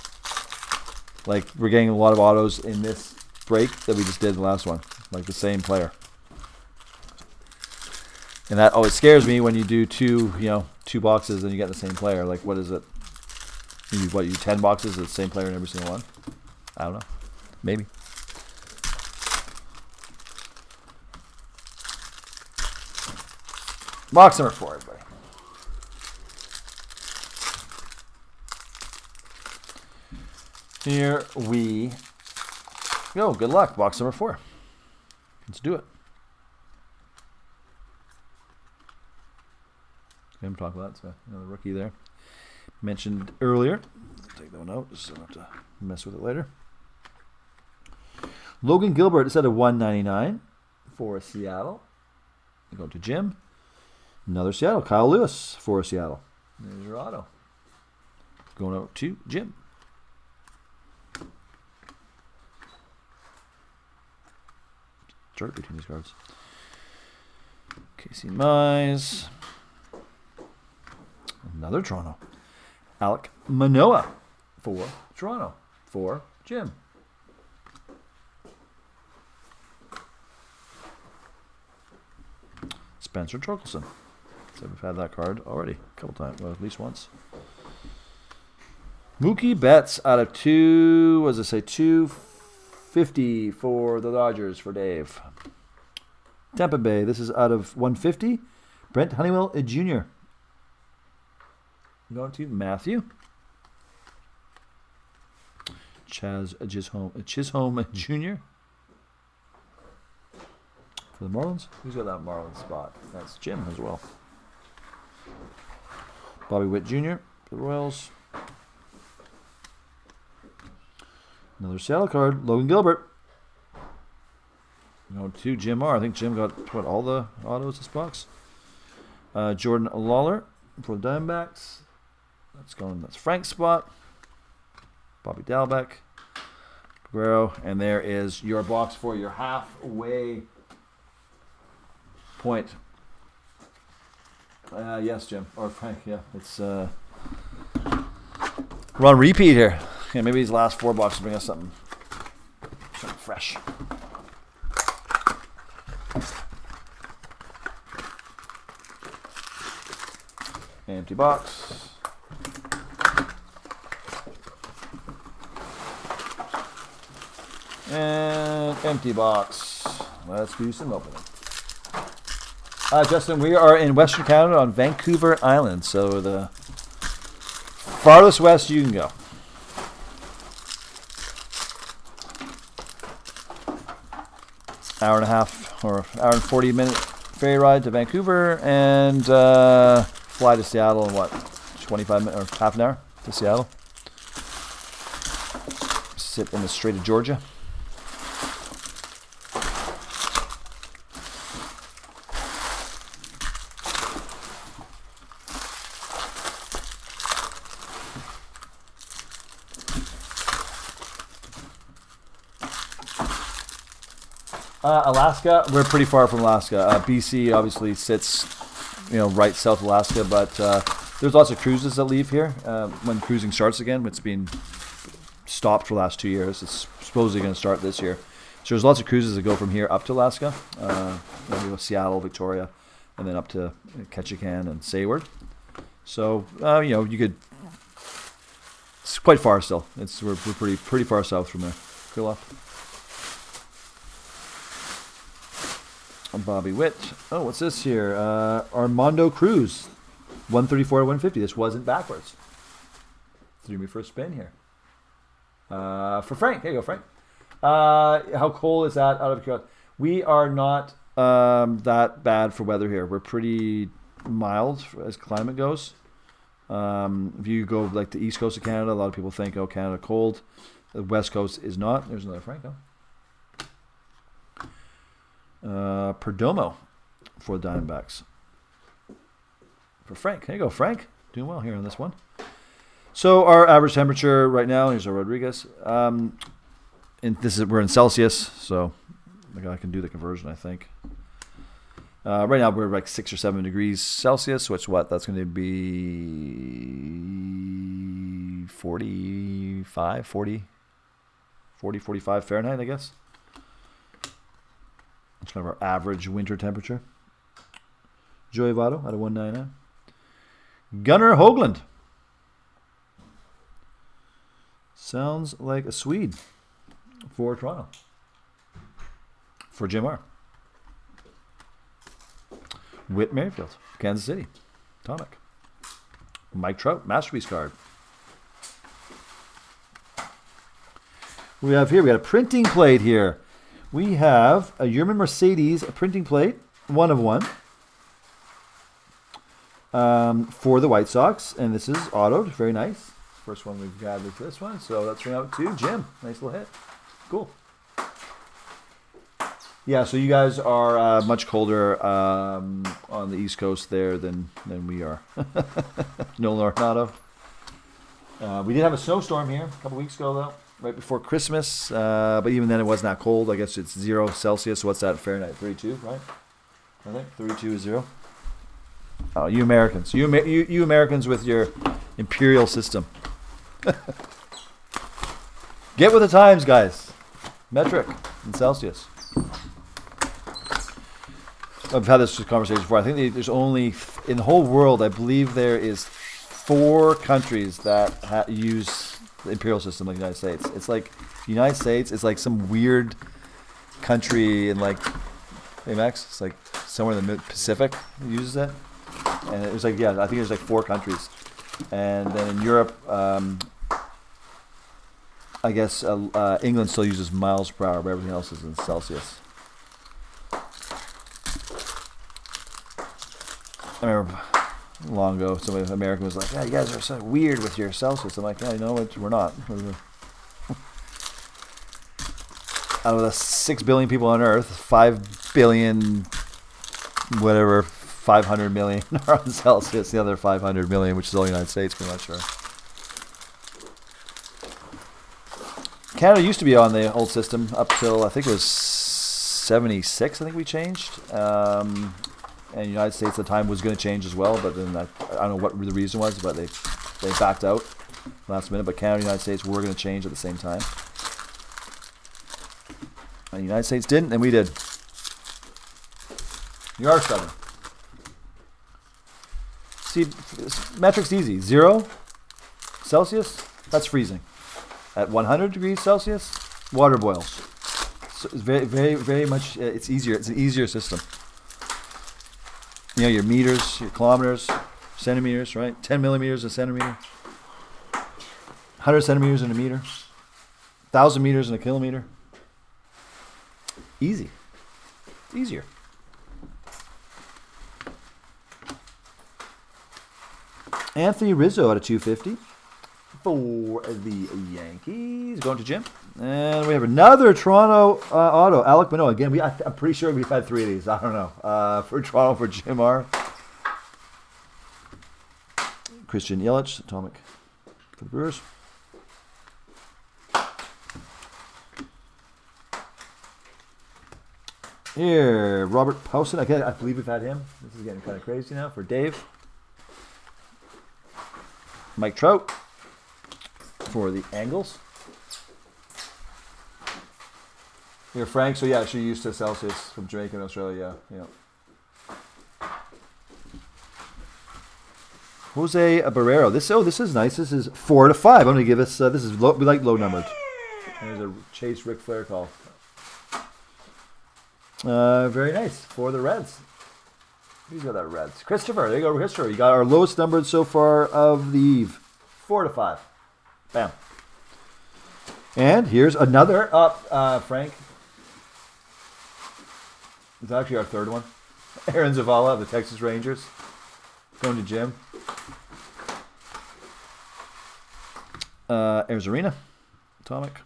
Like, we're getting a lot of autos in this break that we just did in the last one. Like, the same player. And that always scares me when you do 2 boxes and you get the same player. Like, what is it? You 10 boxes of the same player in every single one? I don't know. Maybe. Box number 4, everybody. Here we go. Good luck. Box number 4. Let's do it. I'm talking about that. So another rookie there. Mentioned earlier. Take that one out. Just don't have to mess with it later. Logan Gilbert is at a 199 for Seattle. We go to Jim. Another Seattle. Kyle Lewis for Seattle. There's your auto. Going out to Jim. Dirt between these cards. Casey Mize. Another Toronto. Alec Manoah for Toronto. For Jim. Spencer Torkelson. So we've had that card already a couple times, well, at least once. Mookie Betts out of 250 for the Dodgers for Dave. Tampa Bay, this is out of 150. Brent Honeywell Jr. Going to Matthew. Chaz Chisholm Jr. For the Marlins. Who's got that Marlins spot? That's Jim as well. Bobby Witt Jr. for the Royals. Another Seattle card. Logan Gilbert. Going to Jim R. I think Jim got all the autos this box. Jordan Lawler for the Diamondbacks. That's Frank's spot. Bobby Dalbec. Guerrero. And there is your box for your halfway point. Yes, Jim. Or Frank, yeah. It's we're on repeat here. Yeah, maybe these last 4 boxes bring us something fresh. Empty box. And empty box. Let's do some opening. Justin, we are in Western Canada on Vancouver Island, so the farthest west you can go. Hour and a half or hour and 40-minute ferry ride to Vancouver and fly to Seattle in what, 25 minutes or half an hour to Seattle. Sit in the Strait of Georgia. Alaska, we're pretty far from Alaska. BC obviously sits, right south of Alaska, but there's lots of cruises that leave here when cruising starts again. It's been stopped for the last 2 years. It's supposedly going to start this year. So there's lots of cruises that go from here up to Alaska, Seattle, Victoria, and then up to Ketchikan and Sayward. So you could. It's quite far still. We're pretty far south from there. Krylov. Bobby Witt. Oh, what's this here? Armando Cruz. 134 to 150. This wasn't backwards. Threw me for a spin here. For Frank. There you go, Frank. How cold is that out of curiosity? We are not that bad for weather here. We're pretty mild as climate goes. If you go like the east coast of Canada, a lot of people think, Canada cold. The west coast is not. There's another Frank, Perdomo for the Diamondbacks. For Frank. There you go, Frank. Doing well here on this one. So our average temperature right now, here's our Rodriguez. And we're in Celsius, so I can do the conversion, I think. Right now we're like 6 or 7 degrees Celsius, which that's going to be 40, 45 Fahrenheit, I guess. That's kind of our average winter temperature. Joey Votto out of 199. Gunnar Hoagland. Sounds like a Swede for Toronto. For Jim R. Whit Merrifield, Kansas City. Atomic. Mike Trout, Masterpiece card. We got a printing plate here. We have a Yerman Mercedes printing plate, 1 of 1, for the White Sox, and this is autoed, very nice. First one we've got is this one, so let's ring out to Jim. Nice little hit. Cool. Yeah, so you guys are much colder on the East Coast there than we are. Nolan Arenado. We did have a snowstorm here a couple weeks ago, though. Right before Christmas, but even then it wasn't that cold. I guess it's 0 Celsius. So what's that Fahrenheit? 32, right? I think 32 is 0. Oh, you Americans. You Americans with your imperial system. Get with the times, guys. Metric and Celsius. I've had this conversation before. I think there's only, in the whole world, I believe there is 4 countries that use the imperial system like the United States. It's like the United States is like some weird country in like, hey Max, it's like somewhere in the Pacific uses it. And it was like, yeah, I think there's like 4 countries. And then in Europe, I guess England still uses miles per hour, but everything else is in Celsius. I remember long ago, somebody American was like, "Yeah, you guys are so weird with your Celsius." I'm like, "Yeah, you know what? We're not." Out of the 6 billion people on Earth, 5 billion, whatever, 500 million are on Celsius. The other 500 million, which is all the United States, pretty much, are. Canada used to be on the old system up till I think it was 76. I think we changed. And the United States at the time was going to change as well, but then I don't know what the reason was, but they backed out last minute. But Canada and the United States were going to change at the same time. And the United States didn't, and we did. You are stubborn. See, metric's easy. 0 Celsius, that's freezing. At 100 degrees Celsius, water boils. So it's very, very, very much, it's easier. It's an easier system. You know, your meters, your kilometers, centimeters, right? 10 millimeters a centimeter. 100 centimeters in a meter. 1,000 meters in a kilometer. Easy. It's easier. Anthony Rizzo out of 250 for the Yankees. Going to Jim. And we have another Toronto auto. Alec Manoah. Again, I'm pretty sure we've had 3 of these. I don't know. For Toronto, for Jim R. Christian Yelich. Atomic for the Brewers. Here, Robert Powson. Again, I believe we've had him. This is getting kind of crazy now. For Dave. Mike Trout. For the Angles. Here, Frank. So yeah, she used to Celsius from Jamaica and Australia. Yeah. Jose Barrero. This is nice. This is 4 to 5. I'm going to give us. This is low, we like low numbered. There's a Chase Ric Flair call. Very nice for the Reds. Who's got that Reds? Christopher. There you go, Christopher. You got our lowest numbered so far of the eve. 4 to 5. Bam. And here's another Frank. It's actually our 3rd one. Aaron Zavala of the Texas Rangers. Going to Jim. Arizarena. Atomic.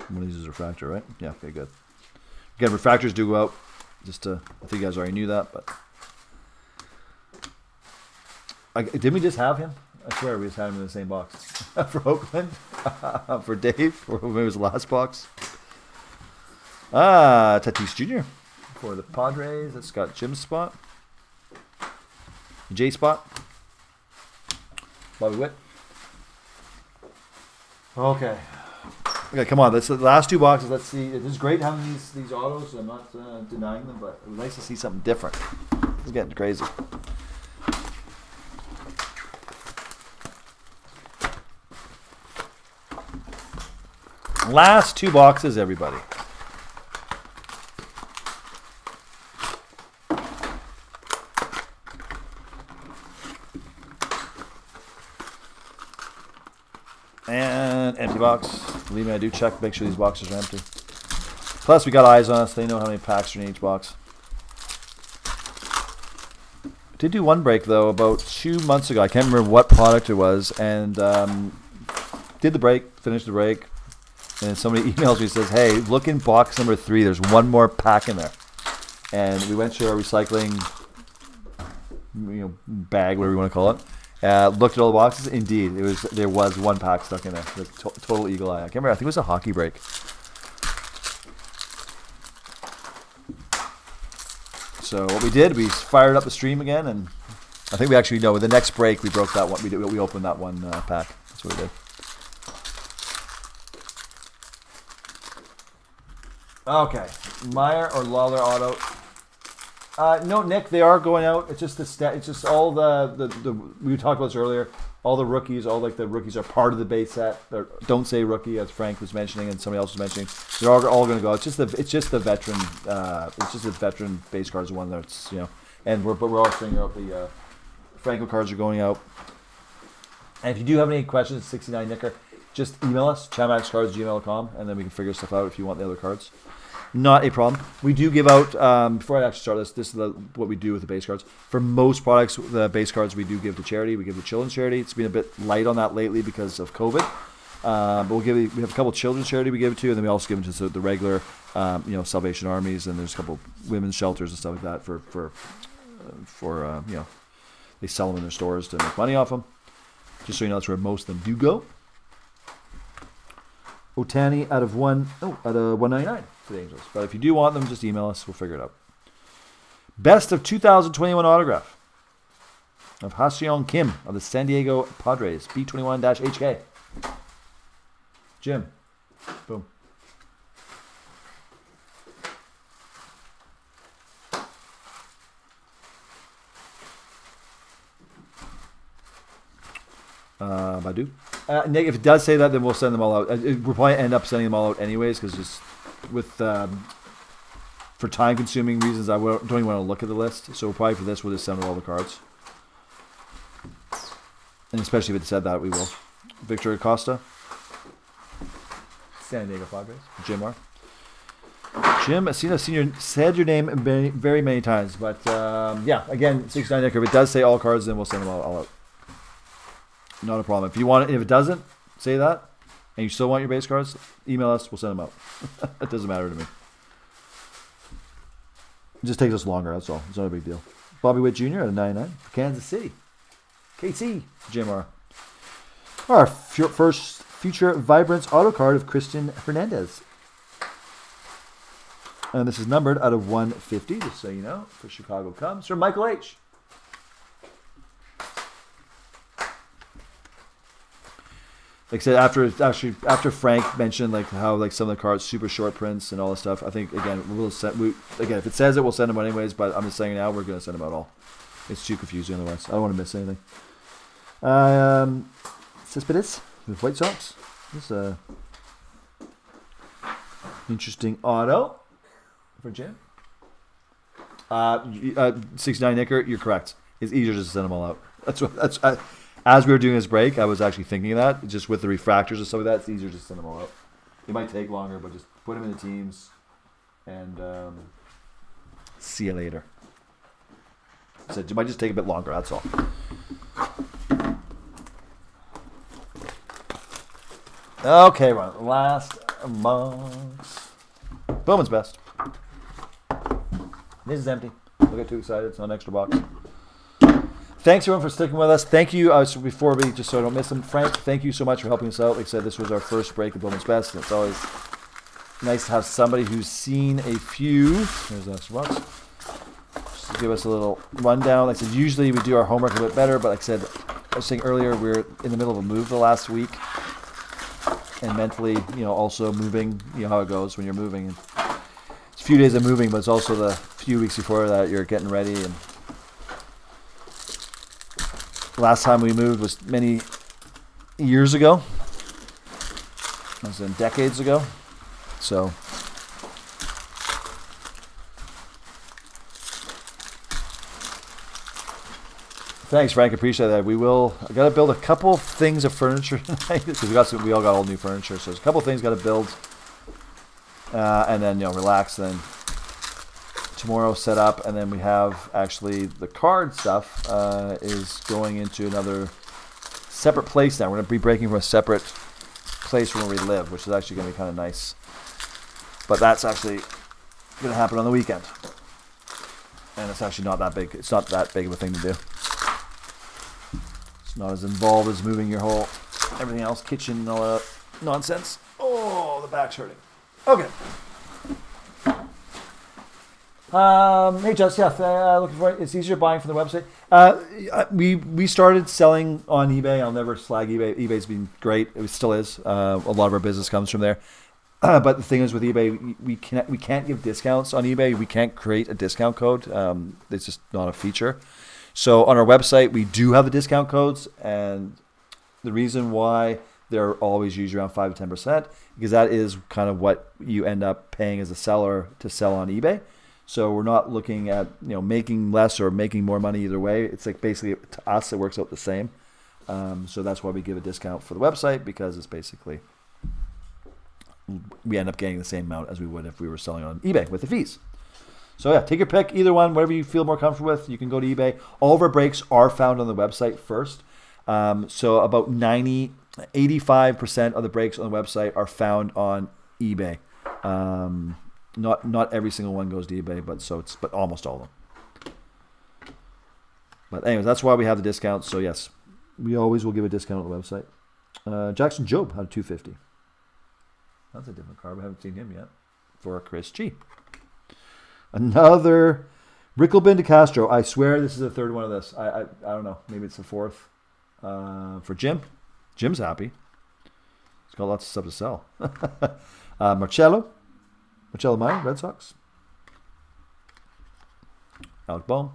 One of these is refractor, right? Yeah, okay, good. Again, refractors do go out. Just I think you guys already knew that, but didn't we just have him? I swear we just had him in the same box. For Oakland, for Dave, or maybe it was the last box. Tatis Jr. for the Padres. That's got Jim's spot. J spot. Bobby Witt. Okay, come on. That's the last 2 boxes. Let's see. It is great having these autos. I'm not denying them, but it was nice to see something different. It's getting crazy. Last 2 boxes, everybody. And empty box. Believe me, I do check, make sure these boxes are empty. Plus, we got eyes on us. They know how many packs are in each box. I did do one break, though, about 2 months ago. I can't remember what product it was. And did the break, finished the break. And somebody emails me and says, hey, look in box number 3. There's one more pack in there. And we went to our recycling bag, whatever you want to call it. Looked at all the boxes. Indeed, there was 1 pack stuck in there. Like total eagle eye. I can't remember. I think it was a hockey break. So what we did, we fired up the stream again, and I think we actually know the next break we broke that one. We opened that one pack. That's what we did. Okay, Meyer or Lawler auto. No, Nick, they are going out. It's just it's just all the we talked about this earlier. All the rookies, all like the rookies are part of the base set. Don't say rookie, as Frank was mentioning and somebody else was mentioning. They're all going to go. It's just the veteran. It's just the veteran base cards. The one that's and we're all figuring out the Franco cards are going out. And if you do have any questions, 69 Nicker, just email us chamaxcards@gmail.com, and then we can figure stuff out if you want the other cards. Not a problem. We do give out, before I actually start this is what we do with the base cards. For most products, the base cards we do give to charity. We give to children's charity. It's been a bit light on that lately because of COVID. But we have a couple children's charity we give it to, and then we also give it to the regular, Salvation Armies, and there's a couple women's shelters and stuff like that for they sell them in their stores to make money off them. Just so you know, that's where most of them do go. Otani out of 199 for the Angels. But if you do want them, just email us. We'll figure it out. Best of 2021 autograph of Ha-Seong Kim of the San Diego Padres, B21-HK. Jim. Boom. Badu. Nick, if it does say that, then we'll send them all out. We'll probably end up sending them all out anyways, because just with for time-consuming reasons, I don't even want to look at the list. So probably for this, we'll just send all the cards. And especially if it said that, we will. Victor Acosta, San Diego Padres. Jim R. Jim, I've seen said your name very, very many times, but yeah, again, 69 Nicker. If it does say all cards, then we'll send them all out. Not a problem. If you want it, if it doesn't say that, and you still want your base cards, email us. We'll send them out. It doesn't matter to me. It just takes us longer. That's all. It's not a big deal. Bobby Witt Jr. at a 99 for Kansas City. KC. Jim R. Our first future Vibrance auto card of Christian Hernandez. And this is numbered out of 150, just so you know, for Chicago Cubs. From Michael H. Like I said, after Frank mentioned like how like some of the cards super short prints and all this stuff, I think again if it says it, we'll send them anyways. But I'm just saying now we're gonna send them out all. It's too confusing otherwise. I don't want to miss anything. Cespedes with White Sox. This is a interesting auto for Jim. 69 Nicker, you're correct. It's easier just to send them all out. As we were doing this break, I was actually thinking of that. Just with the refractors and stuff like that, it's easier just to send them all out. It might take longer, but just put them in the teams and see you later. So it might just take a bit longer, that's all. Okay, right. Last amongst Bowman's best. This is empty. Don't get too excited. It's not an extra box. Thanks everyone for sticking with us. Thank you. Before we just so I don't miss them, Frank, thank you so much for helping us out. Like I said, this was our first break of Bowman's Best, and it's always nice to have somebody who's seen a few. There's an extra box. Just to give us a little rundown. Like I said, usually we do our homework a bit better, but like I said, I was saying earlier, we're in the middle of a move the last week, and mentally, also moving. You know how it goes when you're moving. And it's a few days of moving, but it's also the few weeks before that you're getting ready. And last time we moved was many years ago. It was decades ago. So thanks, Frank. Appreciate that. I got to build a couple things of furniture tonight because we all got all new furniture. So there's a couple things got to build, and then relax. Then tomorrow set up, and then we have actually the card stuff is going into another separate place now. We're going to be breaking from a separate place from where we live, which is actually going to be kind of nice. But that's actually going to happen on the weekend, and it's actually not that big. It's not that big of a thing to do. It's not as involved as moving your whole everything else, kitchen and all that nonsense. Oh, the back's hurting. Okay. Hey, Jess. Yeah, looking for it. It's easier buying from the website. We started selling on eBay. I'll never slag eBay. eBay's been great. It still is. A lot of our business comes from there. But the thing is, with eBay, we can't give discounts on eBay. We can't create a discount code. It's just not a feature. So on our website, we do have the discount codes, and the reason why they're always usually around 5 to 10%, because that is kind of what you end up paying as a seller to sell on eBay. So we're not looking at making less or making more money either way. It's like basically to us it works out the same. So that's why we give a discount for the website, because it's basically we end up getting the same amount as we would if we were selling on eBay with the fees. So yeah, take your pick, either one, whatever you feel more comfortable with. You can go to eBay. All of our breaks are found on the website first. So about 85% of the breaks on the website are found on eBay. Not every single one goes to eBay, but almost all of them. But anyways, that's why we have the discount. So yes, we always will give a discount on the website. Jackson Job had a 250. That's a different card. We haven't seen him yet. For Chris G. Another Rickelbin de Castro. I swear this is the third one of this. I don't know. Maybe it's the fourth. For Jim. Jim's happy. He's got lots of stuff to sell. Marcello Meyer, Red Sox. Alec Bohm.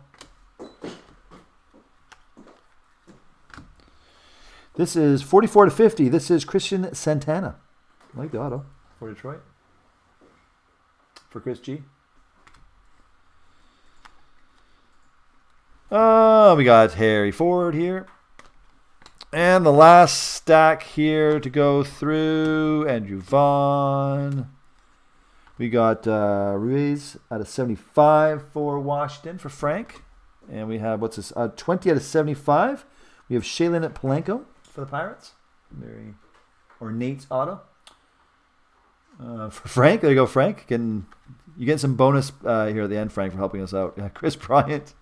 This is 44 to 50. This is Christian Santana. I like the auto for Detroit. For Chris G. We got Harry Ford here. And the last stack here to go through, Andrew Vaughn. We got Ruiz out of 75 for Washington for Frank. And we have, 20 out of 75. We have Shaylin at Polanco for the Pirates. Very ornate auto. For Frank, there you go, Frank. You get some bonus here at the end, Frank, for helping us out. Chris Bryant.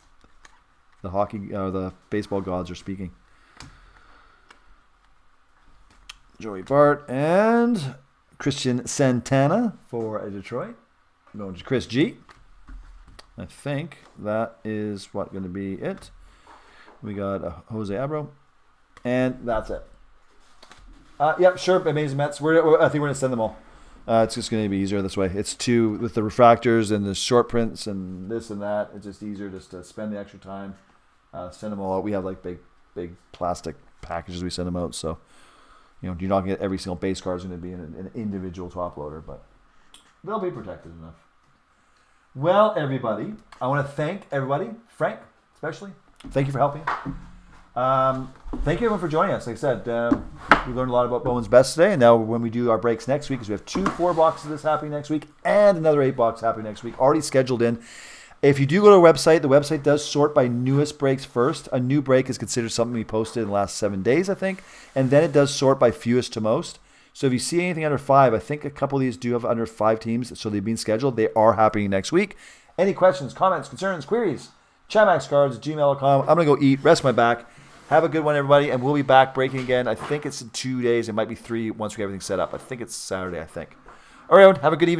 The baseball gods are speaking. Joey Bart and Christian Santana for Detroit. Going to Chris G. I think that is going to be it. We got Jose Abro. And that's it. Yep, sure. Amazing Mets. I think we're going to send them all. It's just going to be easier this way. It's two with the refractors and the short prints and this and that. It's just easier just to spend the extra time. Send them all out. We have like big plastic packages we send them out. So, you're not going to get every single base card is going to be in an individual top loader, but they'll be protected enough. Well, everybody, I want to thank everybody, Frank especially. Thank you for helping. Thank you everyone for joining us. Like I said, we learned a lot about Bowman's Best today, and now when we do our breaks next week, because we have 2 4-boxes of this happening next week and another 8-box happening next week, already scheduled in. If you do go to our website, the website does sort by newest breaks first. A new break is considered something we posted in the last 7 days, I think. And then it does sort by fewest to most. So if you see anything under 5, I think a couple of these do have under 5 teams, so they've been scheduled. They are happening next week. Any questions, comments, concerns, queries? ChatMaxCards@gmail.com. I'm going to go eat, rest my back. Have a good one, everybody, and we'll be back breaking again. I think it's in 2 days. It might be 3 once we have everything set up. I think it's Saturday, All right, everyone, have a good evening.